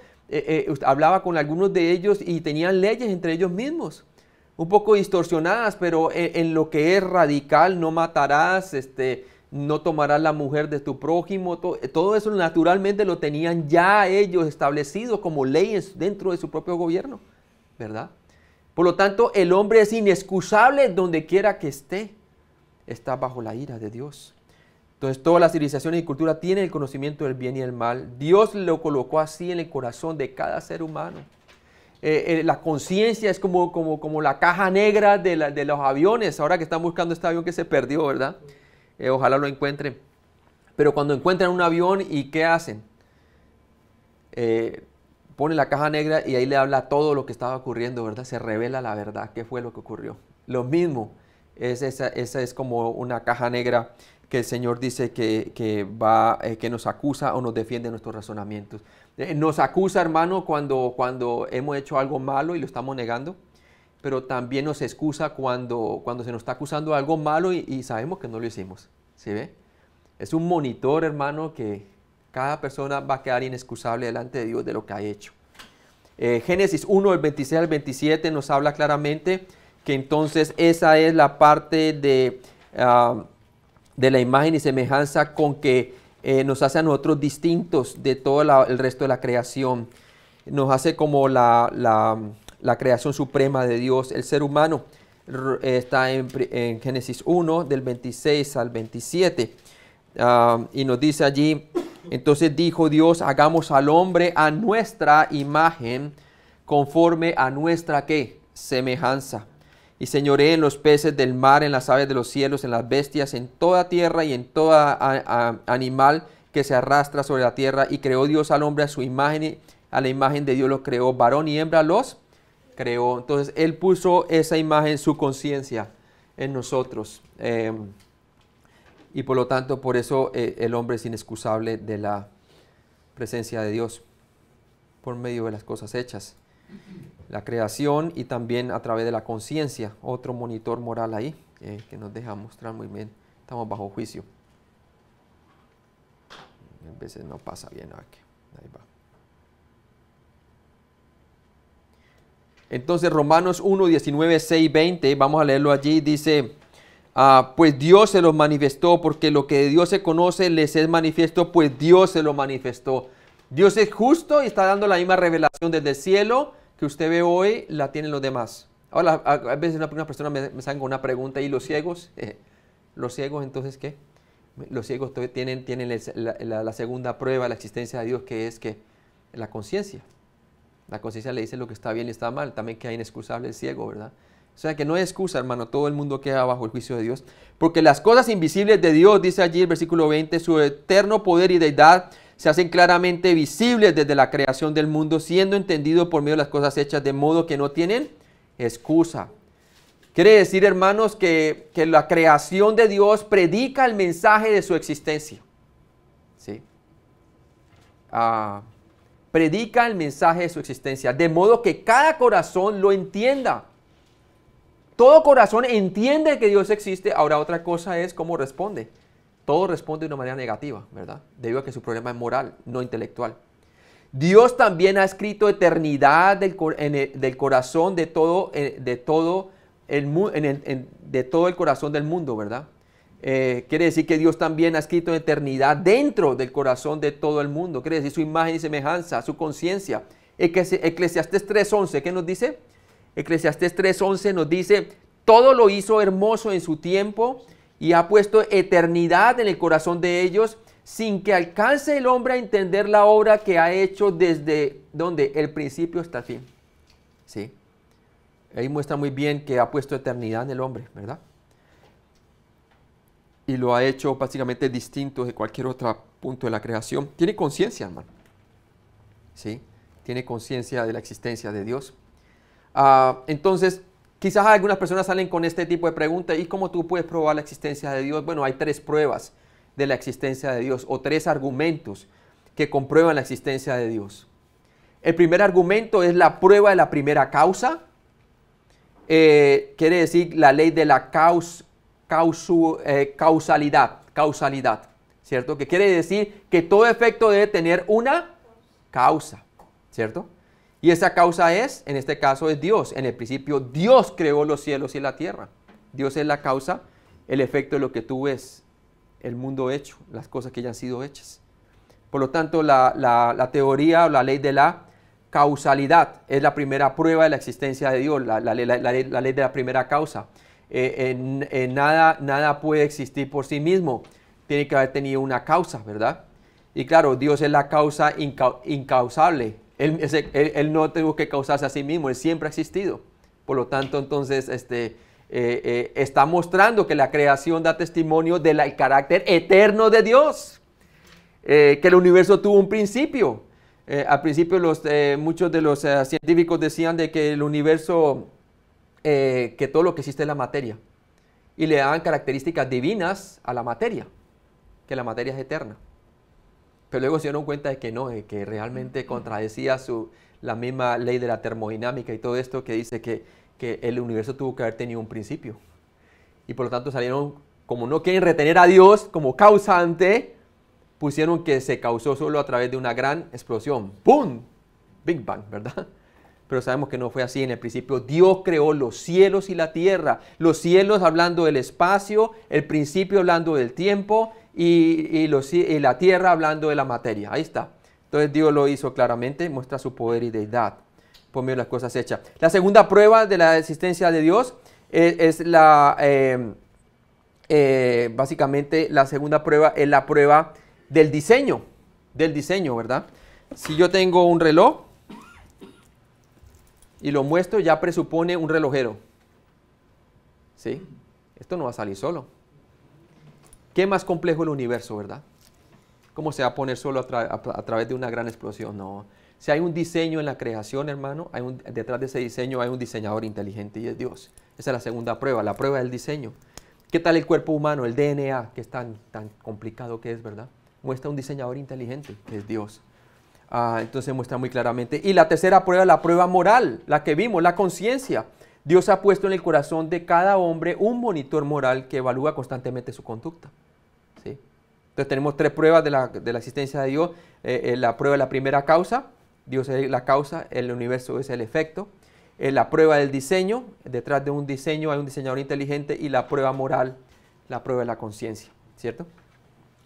hablaba con algunos de ellos y tenían leyes entre ellos mismos, un poco distorsionadas, pero en lo que es radical: no matarás, no tomarás la mujer de tu prójimo, todo eso naturalmente lo tenían ya ellos establecido como leyes dentro de su propio gobierno, ¿verdad? Por lo tanto, el hombre es inexcusable donde quiera que esté, está bajo la ira de Dios. Entonces, todas las civilizaciones y culturas tienen el conocimiento del bien y del mal. Dios lo colocó así en el corazón de cada ser humano. La conciencia es como la caja negra de los aviones. Ahora que están buscando este avión que se perdió, ¿verdad? Ojalá lo encuentren. Pero cuando encuentran un avión, ¿y qué hacen? Ponen la caja negra y ahí le habla todo lo que estaba ocurriendo, ¿verdad? Se revela la verdad, qué fue lo que ocurrió. Lo mismo, esa es como una caja negra que el Señor dice que nos acusa o nos defiende nuestros razonamientos. Nos acusa, hermano, cuando hemos hecho algo malo y lo estamos negando, pero también nos excusa cuando se nos está acusando de algo malo y sabemos que no lo hicimos. ¿Sí ve? Es un monitor, hermano, que cada persona va a quedar inexcusable delante de Dios de lo que ha hecho. Génesis 1, del 26 al 27 nos habla claramente que entonces esa es la parte de la imagen y semejanza con que nos hace a nosotros distintos de todo el resto de la creación. Nos hace como la creación suprema de Dios. El ser humano está en Génesis 1, del 26 al 27. Y nos dice allí: entonces dijo Dios, hagamos al hombre a nuestra imagen, conforme a nuestra ¿qué? Semejanza. Y señoree en los peces del mar, en las aves de los cielos, en las bestias, en toda tierra y en toda animal que se arrastra sobre la tierra. Y creó Dios al hombre a su imagen, a la imagen de Dios lo creó, varón y hembra los creó. Entonces Él puso esa imagen, su conciencia en nosotros. Y por lo tanto, por eso el hombre es inexcusable de la presencia de Dios, por medio de las cosas hechas. La creación y también a través de la conciencia, otro monitor moral ahí, que nos deja mostrar muy bien. Estamos bajo juicio. A veces no pasa bien aquí. Ahí va. Entonces Romanos 1, 19, 6, 20, vamos a leerlo allí, dice: pues Dios se los manifestó, porque lo que de Dios se conoce les es manifiesto, pues Dios se lo manifestó. Dios es justo y está dando la misma revelación desde el cielo que usted ve hoy, la tienen los demás. Ahora, a veces una persona me sale con una pregunta: ¿y los ciegos? ¿Los ciegos entonces qué? Los ciegos tienen la segunda prueba de la existencia de Dios, que es que la conciencia. La conciencia le dice lo que está bien y está mal. También queda inexcusable el ciego, ¿verdad? O sea que no hay excusa, hermano. Todo el mundo queda bajo el juicio de Dios. Porque las cosas invisibles de Dios, dice allí el versículo 20, su eterno poder y deidad se hacen claramente visibles desde la creación del mundo, siendo entendido por medio de las cosas hechas, de modo que no tienen excusa. Quiere decir, hermanos, que la creación de Dios predica el mensaje de su existencia. ¿Sí? Predica el mensaje de su existencia, de modo que cada corazón lo entienda. Todo corazón entiende que Dios existe. Ahora otra cosa es cómo responde. Todo responde de una manera negativa, ¿verdad? Debido a que su problema es moral, no intelectual. Dios también ha escrito eternidad del corazón de todo el corazón del mundo, ¿verdad? Quiere decir que Dios también ha escrito eternidad dentro del corazón de todo el mundo. Quiere decir su imagen y semejanza, su conciencia. Eclesiastés 3:11, ¿qué nos dice? Eclesiastés 3:11 nos dice, todo lo hizo hermoso en su tiempo y ha puesto eternidad en el corazón de ellos, sin que alcance el hombre a entender la obra que ha hecho desde donde el principio hasta el fin. ¿Sí? Ahí muestra muy bien que ha puesto eternidad en el hombre, ¿verdad? Y lo ha hecho básicamente distinto de cualquier otro punto de la creación. Tiene conciencia, hermano. ¿Sí? Tiene conciencia de la existencia de Dios. Entonces, quizás algunas personas salen con este tipo de preguntas. ¿Y cómo tú puedes probar la existencia de Dios? Bueno, hay 3 pruebas de la existencia de Dios, o 3 argumentos que comprueban la existencia de Dios. El primer argumento es la prueba de la primera causa. Quiere decir la ley de la causalidad, ¿cierto? Que quiere decir que todo efecto debe tener una causa, ¿cierto? Y esa causa es, en este caso, es Dios. En el principio, Dios creó los cielos y la tierra. Dios es la causa, el efecto de lo que tú ves, el mundo hecho, las cosas que ya han sido hechas. Por lo tanto, la teoría o la ley de la causalidad es la primera prueba de la existencia de Dios, la ley de la primera causa. Nada puede existir por sí mismo, tiene que haber tenido una causa, ¿verdad? Y claro, Dios es la causa incausable. Él no tuvo que causarse a sí mismo, Él siempre ha existido. Por lo tanto, entonces, está mostrando que la creación da testimonio del carácter eterno de Dios. Que el universo tuvo un principio. Al principio muchos de los científicos decían de que el universo, que todo lo que existe es la materia. Y le daban características divinas a la materia, que la materia es eterna. Pero luego se dieron cuenta de que no, de que realmente contradecía la misma ley de la termodinámica y todo esto que dice que el universo tuvo que haber tenido un principio. Y por lo tanto salieron, como no quieren retener a Dios como causante, pusieron que se causó solo a través de una gran explosión. ¡Pum! Big Bang, ¿verdad? Pero sabemos que no fue así. En el principio Dios creó los cielos y la tierra. Los cielos hablando del espacio, el principio hablando del tiempo y la tierra hablando de la materia. Ahí está. Entonces Dios lo hizo claramente, muestra su poder y deidad por medio de las cosas hechas. La segunda prueba de la existencia de Dios básicamente la segunda prueba es la prueba del diseño, ¿verdad? Si yo tengo un reloj y lo muestro, ya presupone un relojero. ¿Sí? Esto no va a salir solo. ¿Qué más complejo el universo, verdad? ¿Cómo se va a poner solo a través de una gran explosión? No. Si hay un diseño en la creación, hermano, detrás de ese diseño hay un diseñador inteligente y es Dios. Esa es la segunda prueba, la prueba del diseño. ¿Qué tal el cuerpo humano, el DNA, que es tan complicado que es, verdad? Muestra un diseñador inteligente, que es Dios. Entonces muestra muy claramente. Y la tercera prueba, la prueba moral, la que vimos, la conciencia. Dios ha puesto en el corazón de cada hombre un monitor moral que evalúa constantemente su conducta. ¿Sí? Entonces tenemos 3 pruebas de la existencia de Dios. La prueba de la primera causa, Dios es la causa, el universo es el efecto. La prueba del diseño, detrás de un diseño hay un diseñador inteligente, y la prueba moral, la prueba de la conciencia, ¿cierto?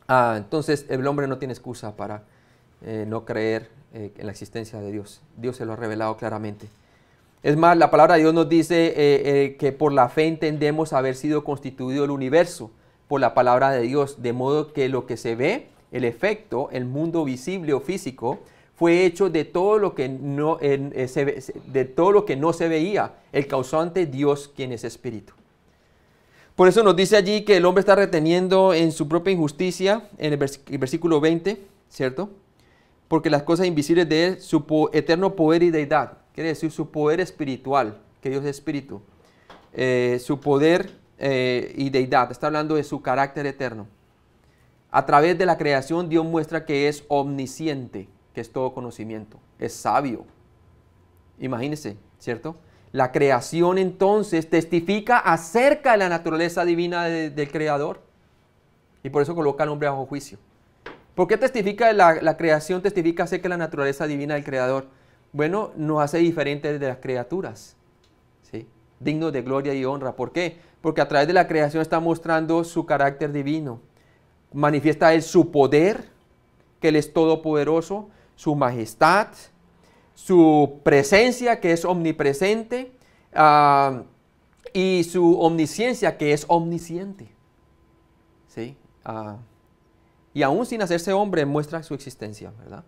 Entonces el hombre no tiene excusa para no creer en la existencia de Dios. Dios se lo ha revelado claramente. Es más, la palabra de Dios nos dice que por la fe entendemos haber sido constituido el universo por la palabra de Dios, de modo que lo que se ve, el efecto, el mundo visible o físico, fue hecho de todo lo que no se veía, el causante Dios, quien es espíritu. Por eso nos dice allí que el hombre está reteniendo en su propia injusticia, en el versículo 20, ¿cierto? Porque las cosas invisibles de él, su eterno poder y deidad, quiere decir su poder espiritual, que Dios es espíritu, su poder y deidad, está hablando de su carácter eterno. A través de la creación Dios muestra que es omnisciente, que es todo conocimiento, es sabio. Imagínense, ¿cierto? La creación entonces testifica acerca de la naturaleza divina del Creador. Y por eso coloca al hombre bajo juicio. ¿Por qué testifica la creación? Testifica acerca de la naturaleza divina del Creador. Bueno, nos hace diferentes de las criaturas, ¿sí? Dignos de gloria y honra. ¿Por qué? Porque a través de la creación está mostrando su carácter divino. Manifiesta Él su poder, que Él es todopoderoso, su majestad, su presencia, que es omnipresente, y su omnisciencia, que es omnisciente. ¿Sí? Y aún sin hacerse hombre, muestra su existencia, ¿verdad?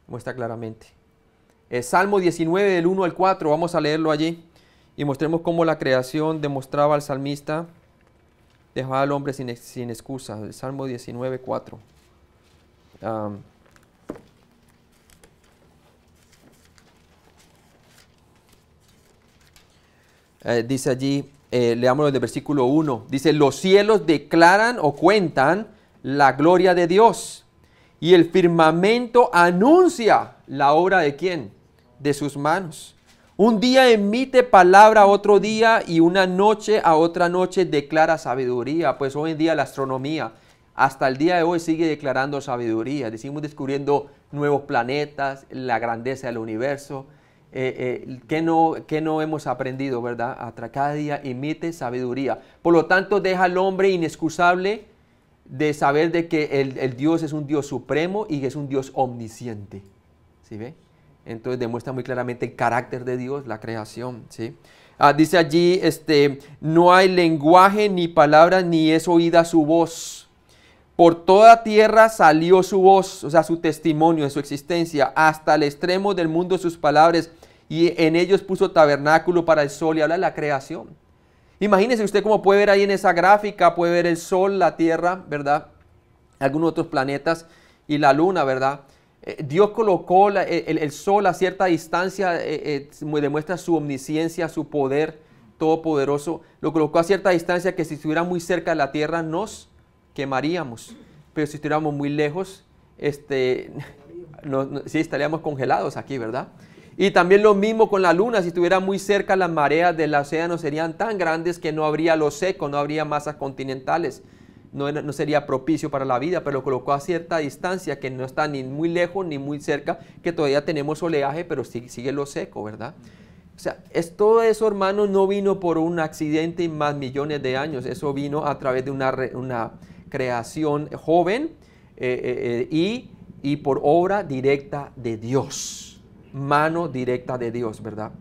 Muestra claramente. Salmo 19, del 1 al 4, vamos a leerlo allí y mostremos cómo la creación demostraba al salmista, dejaba al hombre sin excusa. El Salmo 19, 4. Dice allí, leámoslo del versículo 1, dice, los cielos declaran o cuentan la gloria de Dios, y el firmamento anuncia la obra ¿de quién? De sus manos. Un día emite palabra a otro día, y una noche a otra noche declara sabiduría. Pues hoy en día la astronomía, hasta el día de hoy, sigue declarando sabiduría. Decimos descubriendo nuevos planetas, la grandeza del universo. ¿Qué no hemos aprendido, verdad? Cada día emite sabiduría. Por lo tanto, deja al hombre inexcusable de saber de que el Dios es un Dios supremo y que es un Dios omnisciente. ¿Sí ve? Entonces demuestra muy claramente el carácter de Dios, la creación. ¿Sí? Dice allí, no hay lenguaje ni palabra, ni es oída su voz. Por toda tierra salió su voz, o sea, su testimonio de su existencia, hasta el extremo del mundo sus palabras, y en ellos puso tabernáculo para el sol, y habla de la creación. Imagínese usted cómo puede ver ahí en esa gráfica, puede ver el sol, la tierra, ¿verdad? Algunos otros planetas y la luna, ¿verdad? Dios colocó el sol a cierta distancia, demuestra su omnisciencia, su poder todopoderoso. Lo colocó a cierta distancia que si estuviera muy cerca de la tierra nos quemaríamos. Pero si estuviéramos muy lejos, sí estaríamos congelados aquí, ¿verdad? Y también lo mismo con la luna. Si estuviera muy cerca, las mareas del océano serían tan grandes que no habría lo seco, no habría masas continentales. No sería propicio para la vida, pero lo colocó a cierta distancia que no está ni muy lejos ni muy cerca, que todavía tenemos oleaje, pero sigue lo seco, ¿verdad? O sea, todo eso, hermanos, no vino por un accidente y más millones de años. Eso vino a través de una creación joven y por obra directa de Dios. Mano directa de Dios, ¿verdad?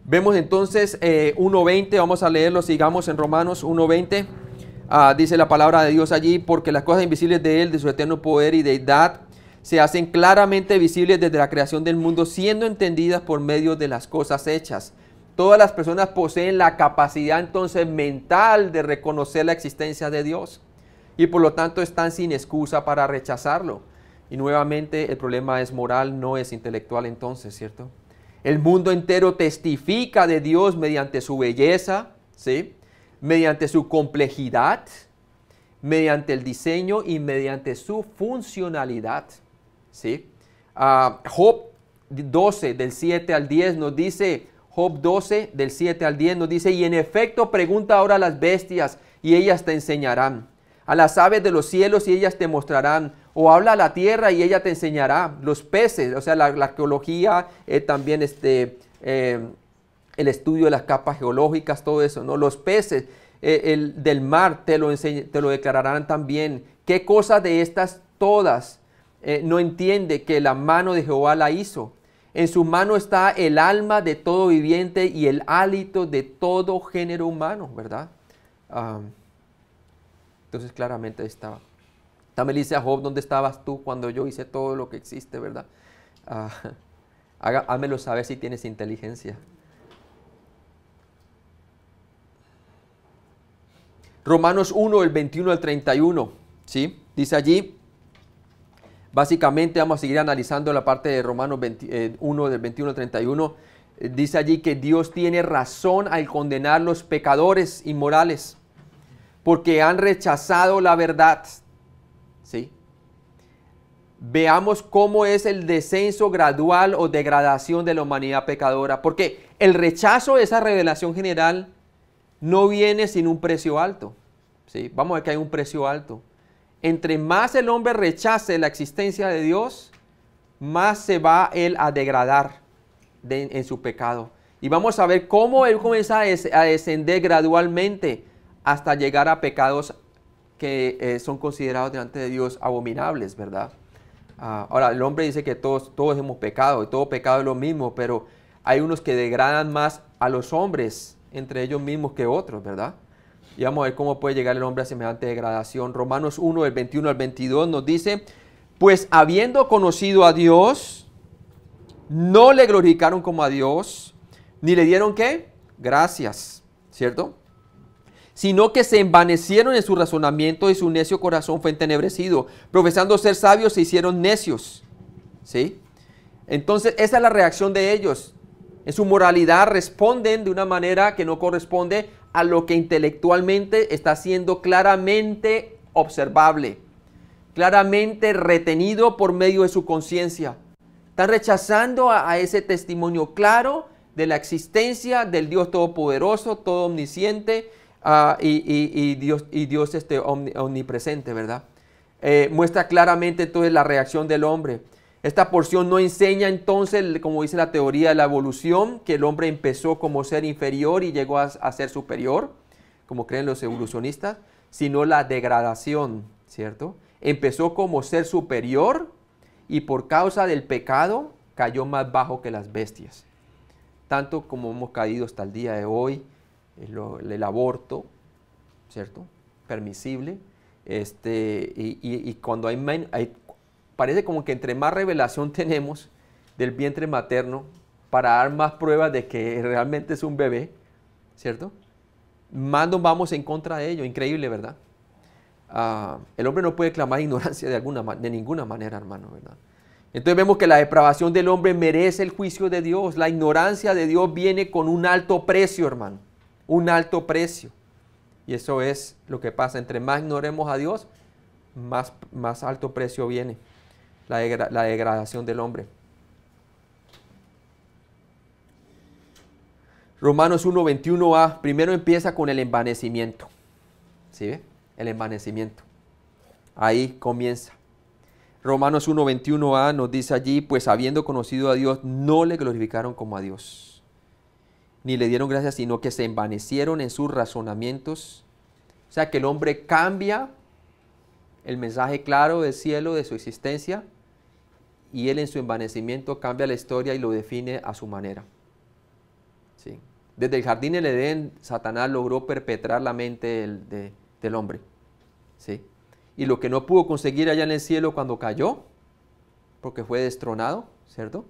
Vemos entonces 1:20, vamos a leerlo, sigamos en Romanos 1:20. Dice la palabra de Dios allí, porque las cosas invisibles de Él, de su eterno poder y deidad, se hacen claramente visibles desde la creación del mundo, siendo entendidas por medio de las cosas hechas. Todas las personas poseen la capacidad entonces mental de reconocer la existencia de Dios, y por lo tanto están sin excusa para rechazarlo. Y nuevamente el problema es moral, no es intelectual entonces, ¿cierto? El mundo entero testifica de Dios mediante su belleza, ¿sí? Mediante su complejidad, mediante el diseño y mediante su funcionalidad, ¿sí? Job 12, del 7 al 10 nos dice, Job 12, del 7 al 10 nos dice, y en efecto pregunta ahora a las bestias y ellas te enseñarán, a las aves de los cielos y ellas te mostrarán, o habla a la tierra y ella te enseñará, los peces, o sea, la arqueología, también el estudio de las capas geológicas, todo eso, ¿no? Los peces del mar te lo declararán también. ¿Qué cosa de estas todas no entiende que la mano de Jehová la hizo? En su mano está el alma de todo viviente y el hálito de todo género humano, ¿verdad? Entonces claramente estaba. También le dice a Job, ¿dónde estabas tú cuando yo hice todo lo que existe, verdad? Házmelo saber si tienes inteligencia. Romanos 1, el 21 al 31, ¿sí? Dice allí, básicamente vamos a seguir analizando la parte de Romanos 1, del 21 al 31. Dice allí que Dios tiene razón al condenar los pecadores inmorales, porque han rechazado la verdad, ¿sí? veamos cómo es el descenso gradual o degradación de la humanidad pecadora. Porque el rechazo de esa revelación general no viene sin un precio alto. ¿Sí? Vamos a ver que hay un precio alto. Entre más el hombre rechace la existencia de Dios, más se va él a degradar en su pecado. Y vamos a ver cómo él comienza a descender gradualmente hasta llegar a pecados que son considerados delante de Dios abominables, ¿verdad? Ahora, el hombre dice que todos hemos pecado, y todo pecado es lo mismo, pero hay unos que degradan más a los hombres entre ellos mismos que otros, ¿verdad? Y vamos a ver cómo puede llegar el hombre a semejante degradación. Romanos 1, del 21 al 22 nos dice, pues habiendo conocido a Dios, no le glorificaron como a Dios, ni le dieron ¿qué? Gracias, ¿cierto? Sino que se envanecieron en su razonamiento y su necio corazón fue entenebrecido. Profesando ser sabios se hicieron necios, ¿sí? Entonces esa es la reacción de ellos. En su moralidad responden de una manera que no corresponde a lo que intelectualmente está siendo claramente observable, claramente retenido por medio de su conciencia. Están rechazando a ese testimonio claro de la existencia del Dios Todopoderoso, todo omnisciente y Dios omnipresente, ¿verdad? Muestra claramente entonces la reacción del hombre. Esta porción no enseña entonces, como dice la teoría de la evolución, que el hombre empezó como ser inferior y llegó a ser superior, como creen los evolucionistas, sino la degradación, ¿cierto? Empezó como ser superior y por causa del pecado cayó más bajo que las bestias. Tanto como hemos caído hasta el día de hoy, el aborto, ¿cierto? Permisible. Y cuando parece como que entre más revelación tenemos del vientre materno para dar más pruebas de que realmente es un bebé, ¿cierto? Más nos vamos en contra de ello. Increíble, ¿verdad? El hombre no puede clamar ignorancia de ninguna manera, hermano, ¿verdad? Entonces vemos que la depravación del hombre merece el juicio de Dios. La ignorancia de Dios viene con un alto precio, hermano. Un alto precio. Y eso es lo que pasa. Entre más ignoremos a Dios, más alto precio viene. La degradación del hombre. Romanos 1:21a, primero empieza con el envanecimiento. ¿Sí ve? El envanecimiento. Ahí comienza. Romanos 1:21a nos dice allí, pues habiendo conocido a Dios, no le glorificaron como a Dios, ni le dieron gracias, sino que se envanecieron en sus razonamientos. O sea que el hombre cambia el mensaje claro del cielo, de su existencia, y él en su envanecimiento cambia la historia y lo define a su manera. ¿Sí? Desde el jardín del Edén, Satanás logró perpetrar la mente del hombre. ¿Sí? Y lo que no pudo conseguir allá en el cielo cuando cayó, porque fue destronado, ¿cierto?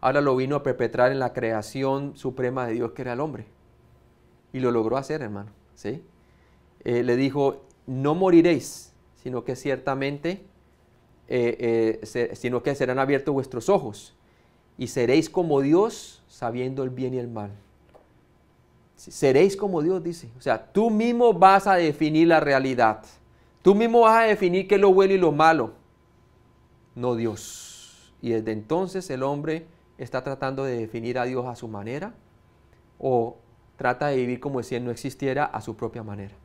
Ahora lo vino a perpetrar en la creación suprema de Dios, que era el hombre. Y lo logró hacer, hermano. ¿Sí? Le dijo, no moriréis, sino que ciertamente, sino que serán abiertos vuestros ojos y seréis como Dios, sabiendo el bien y el mal. Seréis como Dios, dice. O sea, tú mismo vas a definir la realidad. Tú mismo vas a definir qué es lo bueno y lo malo. No Dios. Y desde entonces el hombre está tratando de definir a Dios a su manera o trata de vivir como si Él no existiera a su propia manera.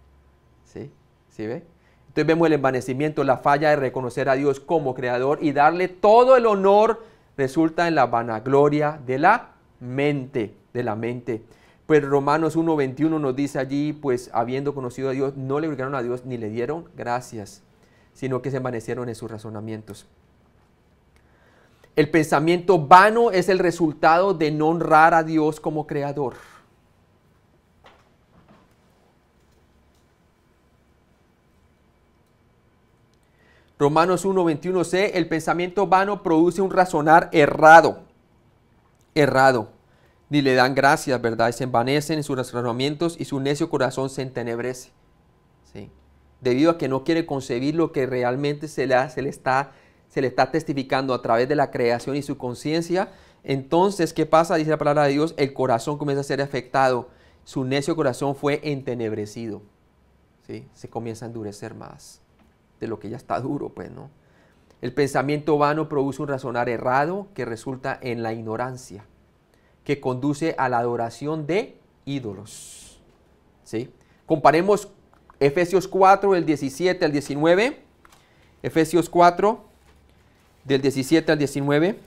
¿Sí? ¿Sí ve? Entonces vemos el envanecimiento, la falla de reconocer a Dios como creador y darle todo el honor resulta en la vanagloria de la mente, Pues Romanos 1:21 nos dice allí, pues habiendo conocido a Dios, no le glorificaron a Dios ni le dieron gracias, sino que se envanecieron en sus razonamientos. El pensamiento vano es el resultado de no honrar a Dios como creador. Romanos 1:21c, el pensamiento vano produce un razonar errado. Ni le dan gracias, ¿verdad? Y se envanecen en sus razonamientos y su necio corazón se entenebrece. ¿Sí? Debido a que no quiere concebir lo que realmente se le está testificando a través de la creación y su conciencia. Entonces, ¿qué pasa? Dice la palabra de Dios, el corazón comienza a ser afectado. Su necio corazón fue entenebrecido. ¿Sí? Se comienza a endurecer más de lo que ya está duro, pues, ¿no? El pensamiento vano produce un razonar errado que resulta en la ignorancia, que conduce a la adoración de ídolos. ¿Sí? Comparemos Efesios 4, del 17 al 19. Efesios 4, del 17 al 19.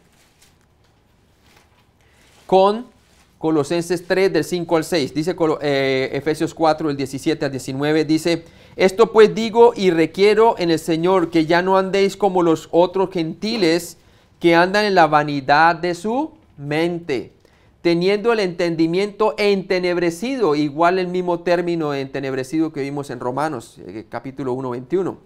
Con Colosenses 3, del 5 al 6. Dice Efesios 4, del 17 al 19. Dice: esto pues digo y requiero en el Señor, que ya no andéis como los otros gentiles que andan en la vanidad de su mente, teniendo el entendimiento entenebrecido, igual el mismo término entenebrecido que vimos en Romanos, capítulo 1, 21.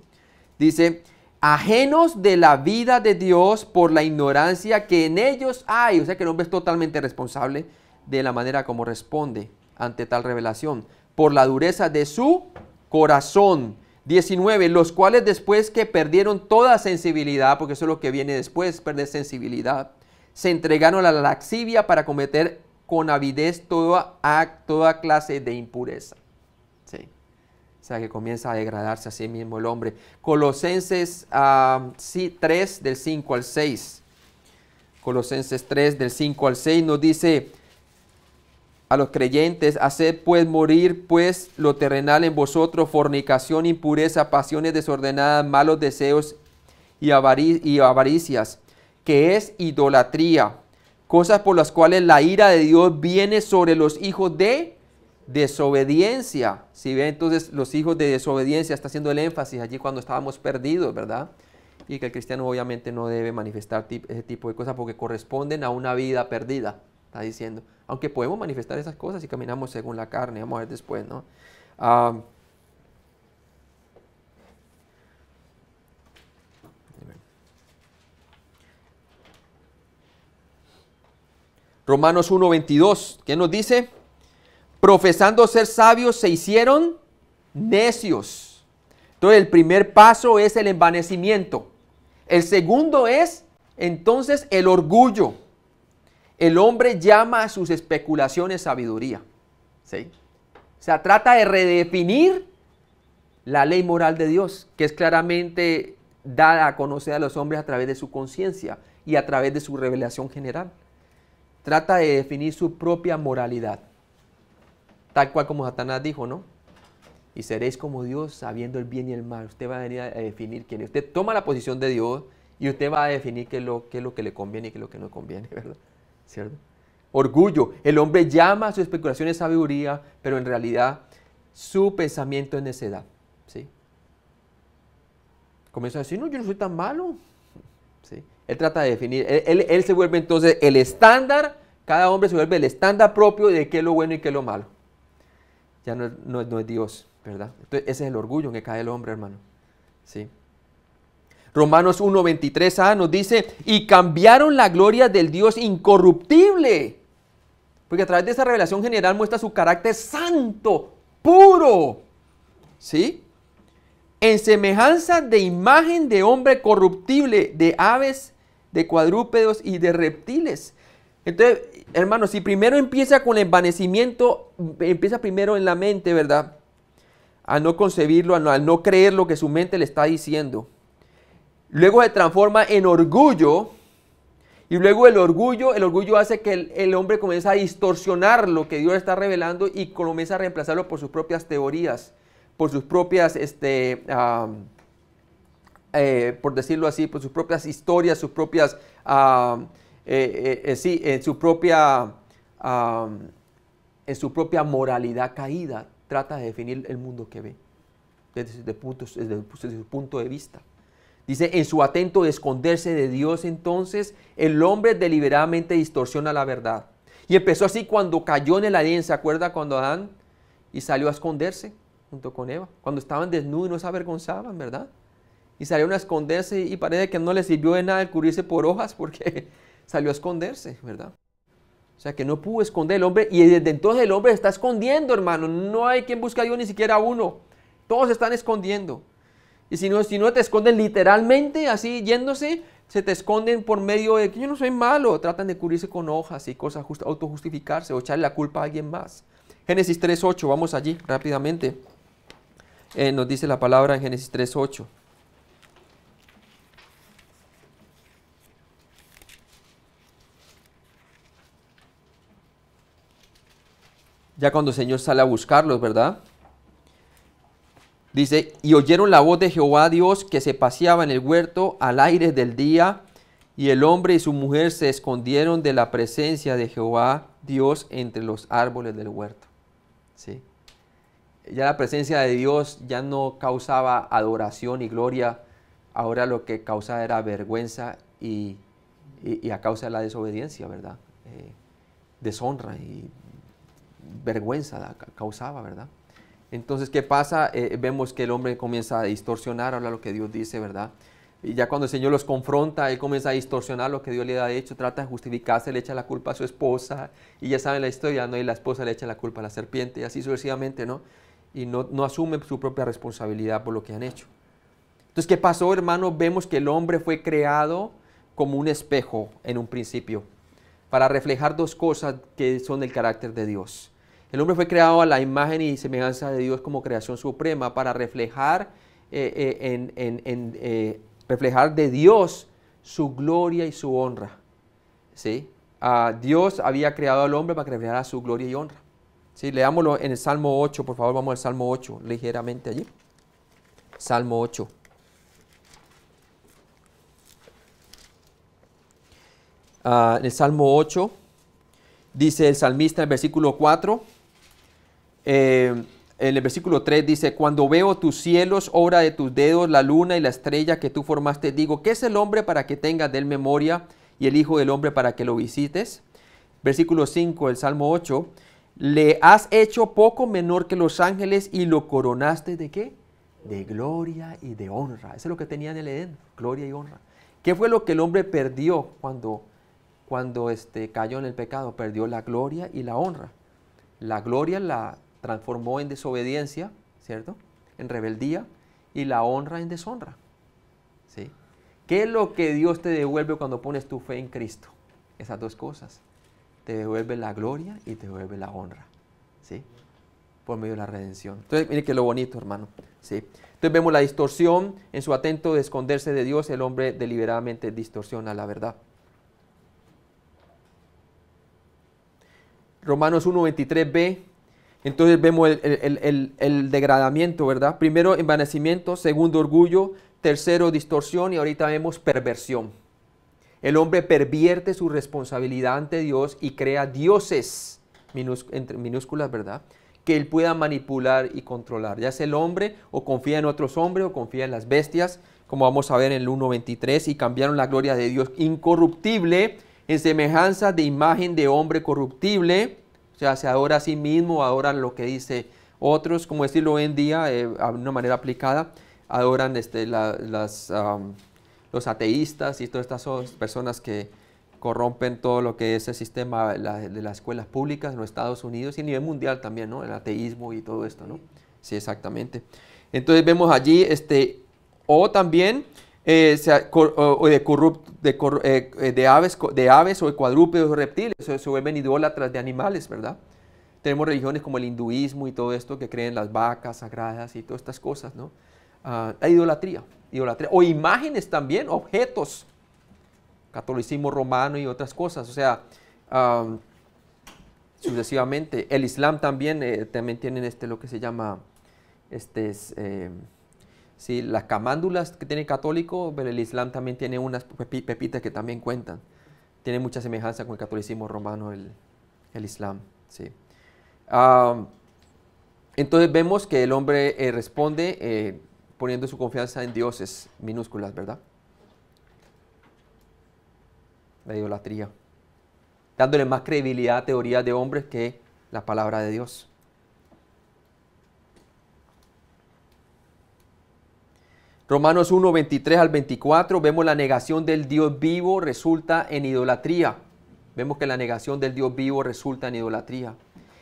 Dice: ajenos de la vida de Dios por la ignorancia que en ellos hay. O sea que el hombre es totalmente responsable de la manera como responde ante tal revelación, por la dureza de su corazón. 19, los cuales después que perdieron toda sensibilidad, porque eso es lo que viene después, perder sensibilidad, se entregaron a la lascivia para cometer con avidez toda clase de impureza. Sí. O sea que comienza a degradarse a sí mismo el hombre. Colosenses 3, del 5 al 6. Colosenses 3, del 5 al 6 nos dice a los creyentes: haced pues morir pues lo terrenal en vosotros, fornicación, impureza, pasiones desordenadas, malos deseos y avaricias, que es idolatría, cosas por las cuales la ira de Dios viene sobre los hijos de desobediencia. Si ve, entonces los hijos de desobediencia, está haciendo el énfasis allí cuando estábamos perdidos, ¿verdad? Y que el cristiano obviamente no debe manifestar ese tipo de cosas porque corresponden a una vida perdida, está diciendo. Aunque podemos manifestar esas cosas si caminamos según la carne, vamos a ver después, ¿no? Romanos 1:22, ¿qué nos dice? Profesando ser sabios, se hicieron necios. Entonces el primer paso es el envanecimiento. El segundo es entonces el orgullo. El hombre llama a sus especulaciones sabiduría. ¿Sí? O sea, trata de redefinir la ley moral de Dios, que es claramente dada a conocer a los hombres a través de su conciencia y a través de su revelación general. Trata de definir su propia moralidad, tal cual como Satanás dijo, ¿no? Y seréis como Dios sabiendo el bien y el mal. Usted va a venir a definir quién es. Usted toma la posición de Dios y usted va a definir qué es lo que le conviene y qué es lo que no conviene, ¿verdad? ¿Cierto? Orgullo. El hombre llama a sus especulaciones sabiduría, pero en realidad su pensamiento es necedad. ¿Sí? Comienza a decir: no, yo no soy tan malo. ¿Sí? Él trata de definir, él se vuelve entonces el estándar, cada hombre se vuelve el estándar propio de qué es lo bueno y qué es lo malo. Ya no es Dios, ¿verdad? Entonces ese es el orgullo en que cae el hombre, hermano. ¿Sí? Romanos 1:23a nos dice: y cambiaron la gloria del Dios incorruptible. Porque a través de esa revelación general muestra su carácter santo, puro. ¿Sí? En semejanza de imagen de hombre corruptible, de aves, de cuadrúpedos y de reptiles. Entonces, hermanos, si primero empieza con el envanecimiento, empieza primero en la mente, ¿verdad? A no concebirlo, al no creer lo que su mente le está diciendo. Luego se transforma en orgullo. Y luego el orgullo hace que el hombre comience a distorsionar lo que Dios está revelando y comienza a reemplazarlo por sus propias teorías, por sus propias, por decirlo así, por sus propias historias, sus propias, en su propia moralidad caída, trata de definir el mundo que ve, desde su punto de vista. Dice: en su atento de esconderse de Dios, entonces, el hombre deliberadamente distorsiona la verdad. Y empezó así cuando cayó en el Edén. ¿Se acuerda cuando Adán y salió a esconderse junto con Eva? Cuando estaban desnudos y no se avergonzaban, ¿verdad? Y salieron a esconderse y parece que no les sirvió de nada el cubrirse por hojas porque salió a esconderse, ¿verdad? O sea que no pudo esconder el hombre y desde entonces el hombre se está escondiendo, hermano. No hay quien busque a Dios, ni siquiera uno. Todos se están escondiendo. Y si no te esconden literalmente, así yéndose, se te esconden por medio de que yo no soy malo. Tratan de cubrirse con hojas y cosas, autojustificarse o echarle la culpa a alguien más. Génesis 3:8, vamos allí rápidamente. Nos dice la palabra en Génesis 3:8. ya cuando el Señor sale a buscarlos, ¿verdad? Dice, y oyeron la voz de Jehová Dios que se paseaba en el huerto al aire del día, y el hombre y su mujer se escondieron de la presencia de Jehová Dios entre los árboles del huerto. ¿Sí? Ya la presencia de Dios ya no causaba adoración y gloria, ahora lo que causaba era vergüenza y a causa de la desobediencia, ¿verdad? Deshonra y vergüenza causaba, ¿verdad? Entonces, ¿qué pasa? Vemos que el hombre comienza a distorsionar ahora lo que Dios dice, ¿verdad? Y ya cuando el Señor los confronta, él comienza a distorsionar lo que Dios le ha hecho, trata de justificarse, le echa la culpa a su esposa, y ya saben la historia, ¿no? Y la esposa le echa la culpa a la serpiente, y así sucesivamente, ¿no? Y no asume su propia responsabilidad por lo que han hecho. Entonces, ¿qué pasó, hermano? Vemos que el hombre fue creado como un espejo en un principio, para reflejar dos cosas que son del carácter de Dios. El hombre fue creado a la imagen y semejanza de Dios como creación suprema para reflejar, reflejar de Dios su gloria y su honra. ¿Sí? Dios había creado al hombre para que reflejara su gloria y honra. ¿Sí? Leámoslo en el Salmo 8, por favor, vamos al Salmo 8, ligeramente allí. Salmo 8. En el Salmo 8, dice el salmista en el versículo 4, en el versículo 3 dice, cuando veo tus cielos, obra de tus dedos, la luna y la estrella que tú formaste, digo, ¿qué es el hombre para que tengas de él memoria y el hijo del hombre para que lo visites? Versículo 5 del Salmo 8, le has hecho poco menor que los ángeles y lo coronaste ¿de qué? De gloria y de honra. Eso es lo que tenía en el Edén, gloria y honra. ¿Qué fue lo que el hombre perdió cuando cayó en el pecado? Perdió la gloria y la honra. La gloria la transformó en desobediencia, ¿cierto? En rebeldía, y la honra en deshonra. ¿Sí? ¿Qué es lo que Dios te devuelve cuando pones tu fe en Cristo? Esas dos cosas. Te devuelve la gloria y te devuelve la honra. ¿Sí? Por medio de la redención. Entonces, mire que lo bonito, hermano. ¿Sí? Entonces vemos la distorsión. En su atento de esconderse de Dios, el hombre deliberadamente distorsiona la verdad. Romanos 1:23b, entonces vemos el degradamiento, ¿verdad? Primero, envanecimiento, segundo, orgullo, tercero, distorsión, y ahorita vemos perversión. El hombre pervierte su responsabilidad ante Dios y crea dioses, entre minúsculas, ¿verdad?, que él pueda manipular y controlar. Ya sea el hombre o confía en otros hombres o confía en las bestias, como vamos a ver en el 1:23, y cambiaron la gloria de Dios incorruptible en semejanza de imagen de hombre corruptible. O sea, se adora a sí mismo, adoran lo que dice otros, como decirlo hoy en día, de una manera aplicada, adoran los ateístas y todas estas personas que corrompen todo lo que es el sistema de las escuelas públicas en los Estados Unidos y a nivel mundial también, ¿no? El ateísmo y todo esto, ¿no? Sí, exactamente. Entonces vemos allí, o también de aves o de cuadrúpedos o reptiles, se vuelven idólatras de animales, ¿verdad? Tenemos religiones como el hinduismo y todo esto que creen las vacas sagradas y todas estas cosas, ¿no? La idolatría, o imágenes también, objetos, catolicismo romano y otras cosas, o sea, sucesivamente. El Islam también tienen lo que se llama, sí, las camándulas que tiene el católico, pero el Islam también tiene unas pepitas que también cuentan. Tiene mucha semejanza con el catolicismo romano, el Islam, sí. Entonces vemos que el hombre responde poniendo su confianza en dioses minúsculas, ¿verdad? La idolatría. Dándole más credibilidad a teorías de hombres que la palabra de Dios. Romanos 1, 23 al 24, vemos la negación del Dios vivo resulta en idolatría. Vemos que la negación del Dios vivo resulta en idolatría.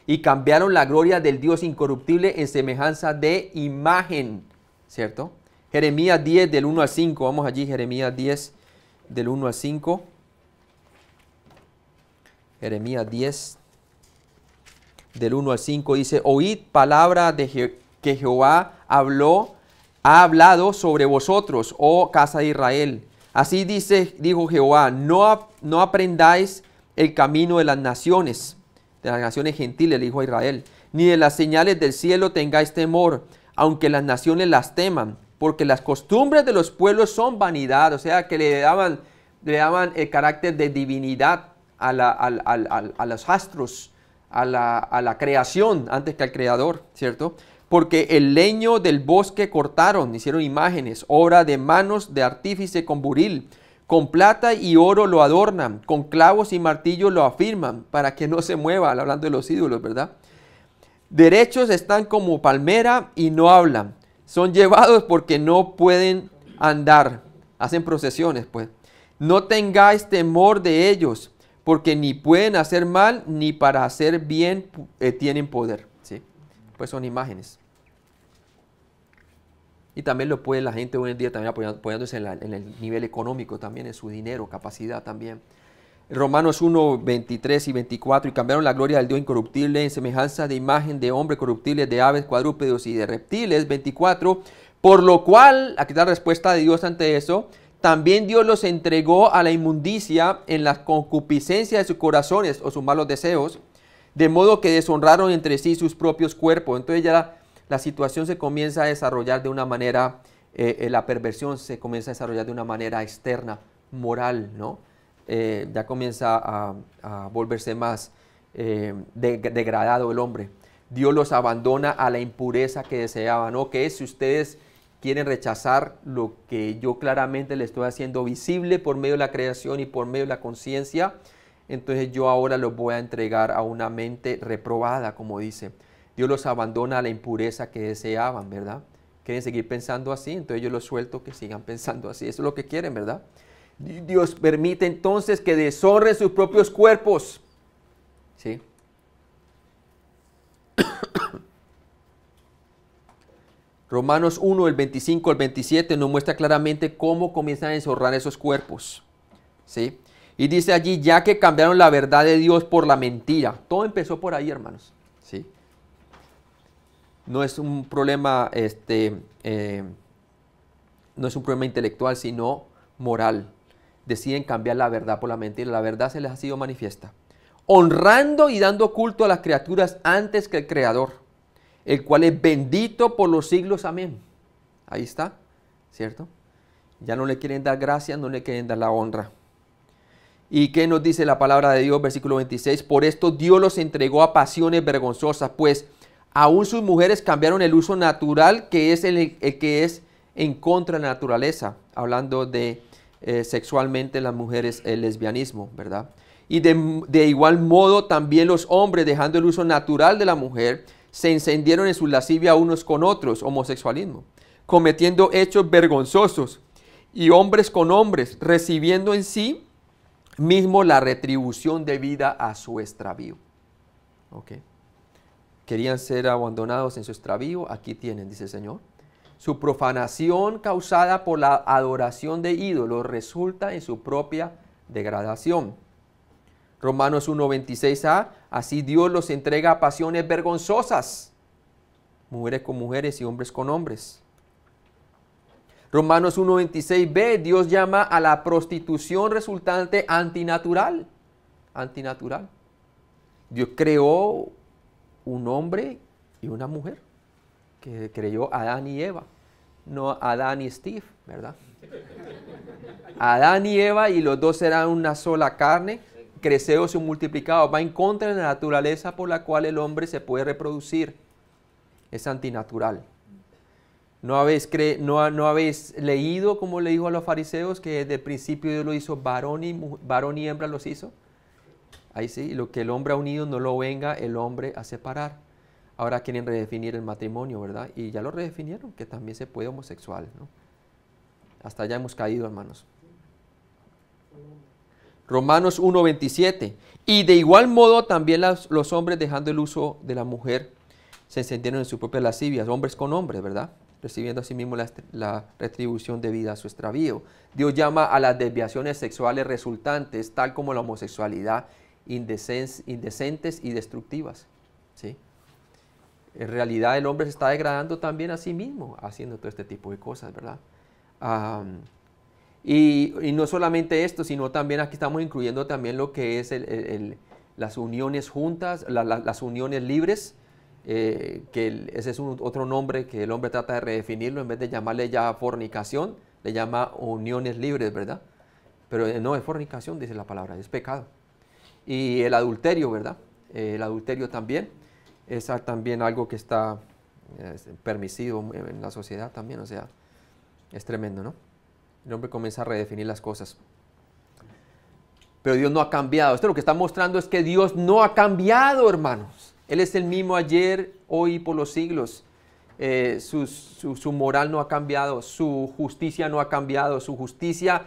Y cambiaron la gloria del Dios incorruptible en semejanza de imagen, ¿cierto? Jeremías 10 del 1 al 5, vamos allí, Jeremías 10 del 1 al 5. Jeremías 10 del 1 al 5 dice, oíd palabra de que Jehová ha hablado sobre vosotros, oh casa de Israel. Así dijo Jehová, no aprendáis el camino de las naciones. de las naciones gentiles, le dijo a Israel, ni de las señales del cielo tengáis temor, aunque las naciones las teman, porque las costumbres de los pueblos son vanidad, o sea que le daban el carácter de divinidad a los astros, a la creación antes que al creador, ¿cierto? Porque el leño del bosque cortaron, hicieron imágenes, obra de manos de artífice con buril, con plata y oro lo adornan, con clavos y martillos lo afirman, para que no se mueva, hablando de los ídolos, ¿verdad? Derechos están como palmera y no hablan, son llevados porque no pueden andar, hacen procesiones, pues. No tengáis temor de ellos, porque ni pueden hacer mal, ni para hacer bien tienen poder, ¿sí? Pues son imágenes. Y también lo puede la gente hoy en día también apoyándose en el nivel económico, también en su dinero, capacidad también. Romanos 1, 23 y 24, y cambiaron la gloria del Dios incorruptible en semejanza de imagen de hombre corruptible, de aves, cuadrúpedos y de reptiles. 24, por lo cual, aquí está la respuesta de Dios ante eso, también Dios los entregó a la inmundicia en la concupiscencia de sus corazones o sus malos deseos, de modo que deshonraron entre sí sus propios cuerpos. Entonces ya la situación se comienza a desarrollar de una manera, la perversión se comienza a desarrollar de una manera externa, moral, ¿no? Ya comienza a volverse más degradado el hombre. Dios los abandona a la impureza que deseaban, ¿no? Que es si ustedes quieren rechazar lo que yo claramente les estoy haciendo visible por medio de la creación y por medio de la conciencia, entonces yo ahora los voy a entregar a una mente reprobada, como dice. Dios los abandona a la impureza que deseaban, ¿verdad? Quieren seguir pensando así, entonces yo los suelto que sigan pensando así. Eso es lo que quieren, ¿verdad? Dios permite entonces que deshonren sus propios cuerpos. ¿Sí? Romanos 1, el 25 al 27 nos muestra claramente cómo comienzan a deshonrar esos cuerpos. ¿Sí? Y dice allí, ya que cambiaron la verdad de Dios por la mentira. Todo empezó por ahí, hermanos. ¿Sí? No es un problema, no es un problema intelectual, sino moral. Deciden cambiar la verdad por la mentira. La verdad se les ha sido manifiesta. Honrando y dando culto a las criaturas antes que el Creador, el cual es bendito por los siglos. Amén. Ahí está, ¿cierto? Ya no le quieren dar gracias, no le quieren dar la honra. ¿Y qué nos dice la palabra de Dios? Versículo 26. Por esto Dios los entregó a pasiones vergonzosas, pues aún sus mujeres cambiaron el uso natural, que es el que es en contra de la naturaleza, hablando de sexualmente las mujeres, el lesbianismo, ¿verdad? Y de igual modo también los hombres, dejando el uso natural de la mujer, se encendieron en su lascivia unos con otros, homosexualismo, cometiendo hechos vergonzosos, y hombres con hombres, recibiendo en sí mismo la retribución debida a su extravío. Okay. Querían ser abandonados en su extravío, aquí tienen, dice el Señor. Su profanación causada por la adoración de ídolos resulta en su propia degradación. Romanos 1:26a, así Dios los entrega a pasiones vergonzosas, mujeres con mujeres y hombres con hombres. Romanos 1:26b, Dios llama a la prostitución resultante antinatural. Antinatural. Dios creó un hombre y una mujer, que creó Adán y Eva, no Adán y Steve, ¿verdad? Adán y Eva, y los dos serán una sola carne, creceos y multiplicados. Va en contra de la naturaleza por la cual el hombre se puede reproducir. Es antinatural. ¿No habéis leído, como le dijo a los fariseos, que desde el principio Dios lo hizo varón y hembra los hizo? Ahí sí, lo que el hombre ha unido no lo venga el hombre a separar. Ahora quieren redefinir el matrimonio, ¿verdad? Y ya lo redefinieron, que también se puede homosexual, ¿no? Hasta allá hemos caído, hermanos. Romanos 1:27. Y de igual modo también los hombres, dejando el uso de la mujer, se encendieron en sus propias lascivias, hombres con hombres, ¿verdad? Recibiendo asimismo la retribución debida a su extravío. Dios llama a las desviaciones sexuales resultantes, tal como la homosexualidad, indecentes y destructivas. ¿Sí? En realidad el hombre se está degradando también a sí mismo, haciendo todo este tipo de cosas, ¿verdad? Y no solamente esto, sino también aquí estamos incluyendo también lo que es las uniones juntas, las uniones libres, ese es otro nombre que el hombre trata de redefinirlo, en vez de llamarle ya fornicación, le llama uniones libres, ¿verdad? Pero no es fornicación, dice la palabra, es pecado. Y el adulterio, ¿verdad? El adulterio también es también algo que está permisivo en la sociedad también, o sea, es tremendo, ¿no? El hombre comienza a redefinir las cosas. Pero Dios no ha cambiado. Esto lo que está mostrando es que Dios no ha cambiado, hermanos. Él es el mismo ayer, hoy y por los siglos. Su moral no ha cambiado, su justicia no ha cambiado. Su justicia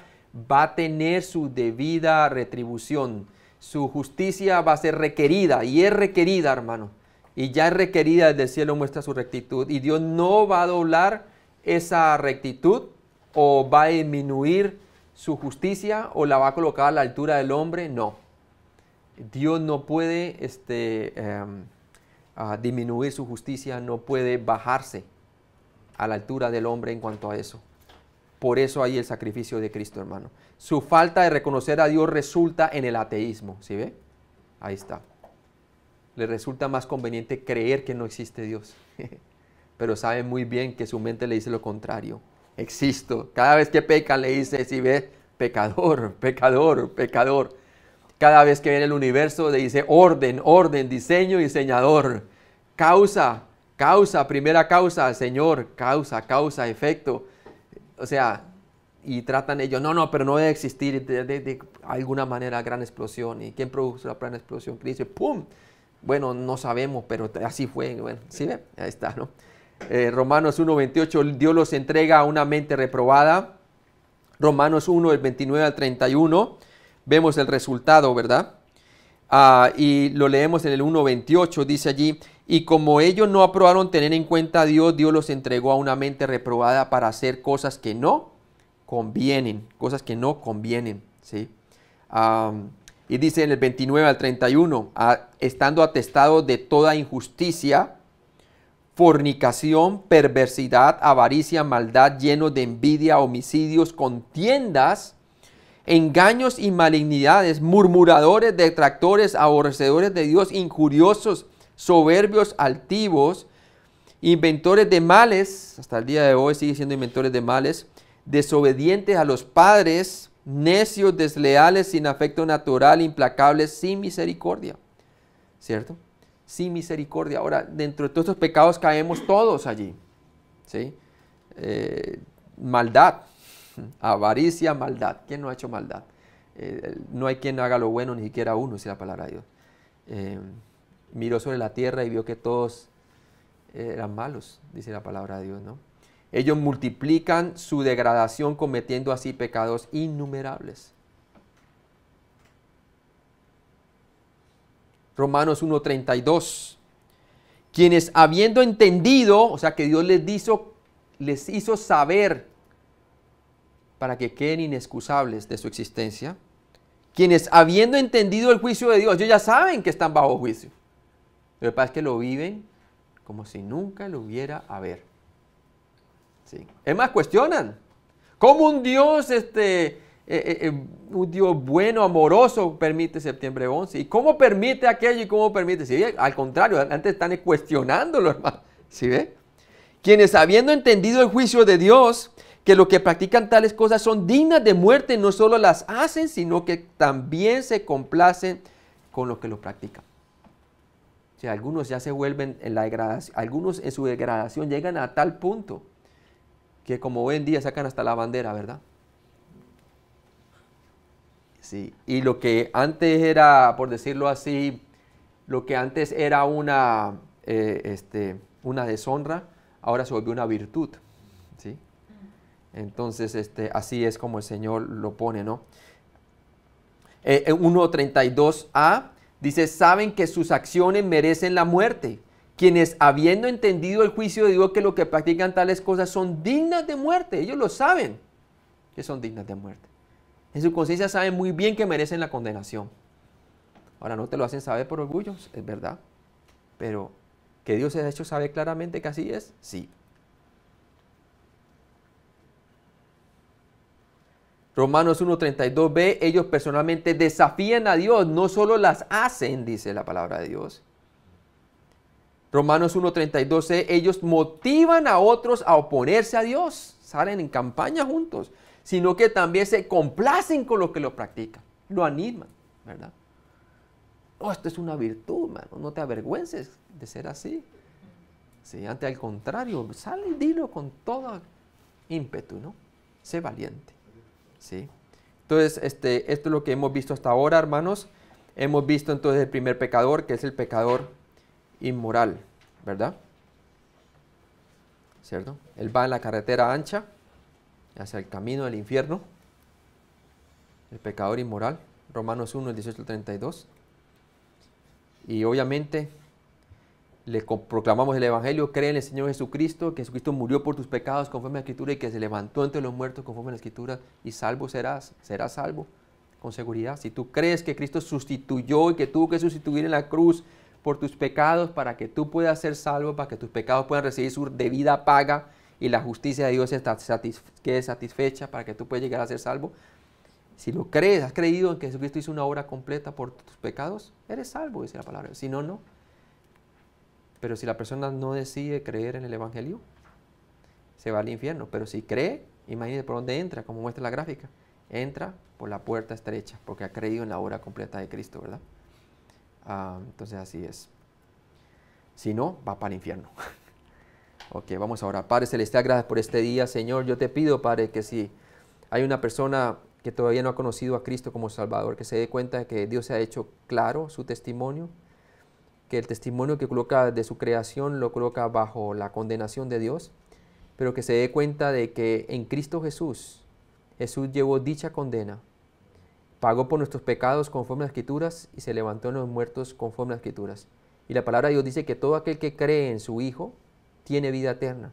va a tener su debida retribución. Su justicia va a ser requerida, y es requerida, hermano. Y ya es requerida, desde el cielo muestra su rectitud. Y Dios no va a doblar esa rectitud o va a disminuir su justicia o la va a colocar a la altura del hombre. No. Dios no puede disminuir su justicia, no puede bajarse a la altura del hombre en cuanto a eso. Por eso hay el sacrificio de Cristo, hermano. Su falta de reconocer a Dios resulta en el ateísmo. ¿Sí ve? Ahí está. Le resulta más conveniente creer que no existe Dios. Pero sabe muy bien que su mente le dice lo contrario. Existo. Cada vez que peca le dice, ¿sí ve? Pecador, pecador, pecador. Cada vez que viene el universo le dice orden, orden, diseño y diseñador. Causa, causa, primera causa, Señor. Causa, causa, efecto. O sea, y tratan ellos, no, pero no debe existir de alguna manera gran explosión. ¿Y quién produjo la gran explosión? Cristo, ¡pum! Bueno, no sabemos, pero así fue. Bueno, ¿sí ve? Ahí está, ¿no? Romanos 1:28, Dios los entrega a una mente reprobada. Romanos 1, del 29 al 31, vemos el resultado, ¿verdad? Y lo leemos en el 1:28, dice allí, y como ellos no aprobaron tener en cuenta a Dios, Dios los entregó a una mente reprobada para hacer cosas que no convienen, ¿sí? Y dice en el 29 al 31, estando atestados de toda injusticia, fornicación, perversidad, avaricia, maldad, llenos de envidia, homicidios, contiendas, engaños y malignidades, murmuradores, detractores, aborrecedores de Dios, injuriosos, soberbios, altivos, inventores de males, hasta el día de hoy sigue siendo inventores de males, desobedientes a los padres, necios, desleales, sin afecto natural, implacables, sin misericordia. ¿Cierto? Sin misericordia. Ahora, dentro de todos estos pecados caemos todos allí. ¿Sí? Maldad, avaricia, maldad. ¿Quién no ha hecho maldad? No hay quien haga lo bueno, ni siquiera uno, dice la palabra de Dios. Miró sobre la tierra y vio que todos eran malos, dice la palabra de Dios, ¿no? Ellos multiplican su degradación cometiendo así pecados innumerables. Romanos 1:32. Quienes habiendo entendido, o sea que Dios les hizo saber para que queden inexcusables de su existencia. Quienes habiendo entendido el juicio de Dios, ellos ya saben que están bajo juicio. Lo que pasa es que lo viven como si nunca lo hubiera haber. Sí. Es más, cuestionan. ¿Cómo un Dios, un Dios bueno, amoroso, permite septiembre 11? ¿Y cómo permite aquello y cómo permite? ¿Sí? Al contrario, antes están cuestionándolo, hermano. ¿Sí ve? Quienes habiendo entendido el juicio de Dios, que lo que practican tales cosas son dignas de muerte, no solo las hacen, sino que también se complacen con los que lo practican. O sea, algunos ya se vuelven en la degradación, algunos en su degradación llegan a tal punto que como hoy en día sacan hasta la bandera, ¿verdad? Sí, y lo que antes era, por decirlo así, lo que antes era una deshonra, ahora se volvió una virtud, ¿sí? Entonces, así es como el Señor lo pone, ¿no? 1:32a dice, saben que sus acciones merecen la muerte. Quienes habiendo entendido el juicio de Dios que lo que practican tales cosas son dignas de muerte. Ellos lo saben que son dignas de muerte. En su conciencia saben muy bien que merecen la condenación. Ahora no te lo hacen saber por orgullo, es verdad. Pero que Dios se ha hecho saber claramente que así es, sí. Romanos 1:32b, ellos personalmente desafían a Dios, no solo las hacen, dice la palabra de Dios. Romanos 1:32c, ellos motivan a otros a oponerse a Dios, salen en campaña juntos, sino que también se complacen con los que lo practican, lo animan, ¿verdad? Oh, esto es una virtud, mano, no te avergüences de ser así. Sí, antes al contrario, sale y dilo con todo ímpetu, ¿no? Sé valiente, ¿sí? Entonces, esto es lo que hemos visto hasta ahora, hermanos. Hemos visto entonces el primer pecador, que es el pecador inmoral, ¿verdad? ¿Cierto? Él va en la carretera ancha hacia el camino del infierno. El pecador inmoral, Romanos 1, el 18 al 32. Y obviamente le proclamamos el Evangelio, cree en el Señor Jesucristo, que Jesucristo murió por tus pecados conforme a la Escritura y que se levantó entre los muertos conforme a la Escritura y salvo serás salvo con seguridad. Si tú crees que Cristo sustituyó y que tuvo que sustituir en la cruz por tus pecados para que tú puedas ser salvo, para que tus pecados puedan recibir su debida paga y la justicia de Dios quede satisfecha para que tú puedas llegar a ser salvo. Si lo crees, has creído en que Jesucristo hizo una obra completa por tus pecados, eres salvo, dice la palabra. Si no, no. Pero si la persona no decide creer en el Evangelio, se va al infierno. Pero si cree, imagínate por dónde entra, como muestra la gráfica. Entra por la puerta estrecha, porque ha creído en la obra completa de Cristo, ¿verdad? Entonces así es. Si no, va para el infierno. Ok, vamos a orar. Padre Celestial, gracias por este día, Señor. Yo te pido, Padre, que si hay una persona que todavía no ha conocido a Cristo como Salvador, que se dé cuenta de que Dios se ha hecho claro su testimonio, que el testimonio que coloca de su creación lo coloca bajo la condenación de Dios, pero que se dé cuenta de que en Cristo Jesús llevó dicha condena, pagó por nuestros pecados conforme a las Escrituras y se levantó en los muertos conforme a las Escrituras. Y la palabra de Dios dice que todo aquel que cree en su Hijo tiene vida eterna,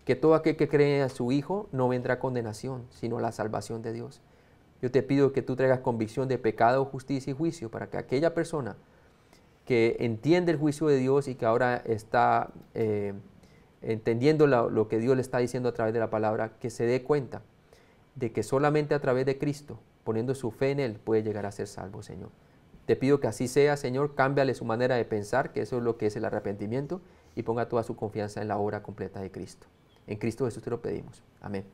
que todo aquel que cree en su Hijo no vendrá a condenación, sino a la salvación de Dios. Yo te pido que tú traigas convicción de pecado, justicia y juicio para que aquella persona que entiende el juicio de Dios y que ahora está entendiendo lo que Dios le está diciendo a través de la palabra, que se dé cuenta de que solamente a través de Cristo, poniendo su fe en Él, puede llegar a ser salvo, Señor. Te pido que así sea, Señor, cámbiale su manera de pensar, que eso es lo que es el arrepentimiento, y ponga toda su confianza en la obra completa de Cristo. En Cristo Jesús te lo pedimos. Amén.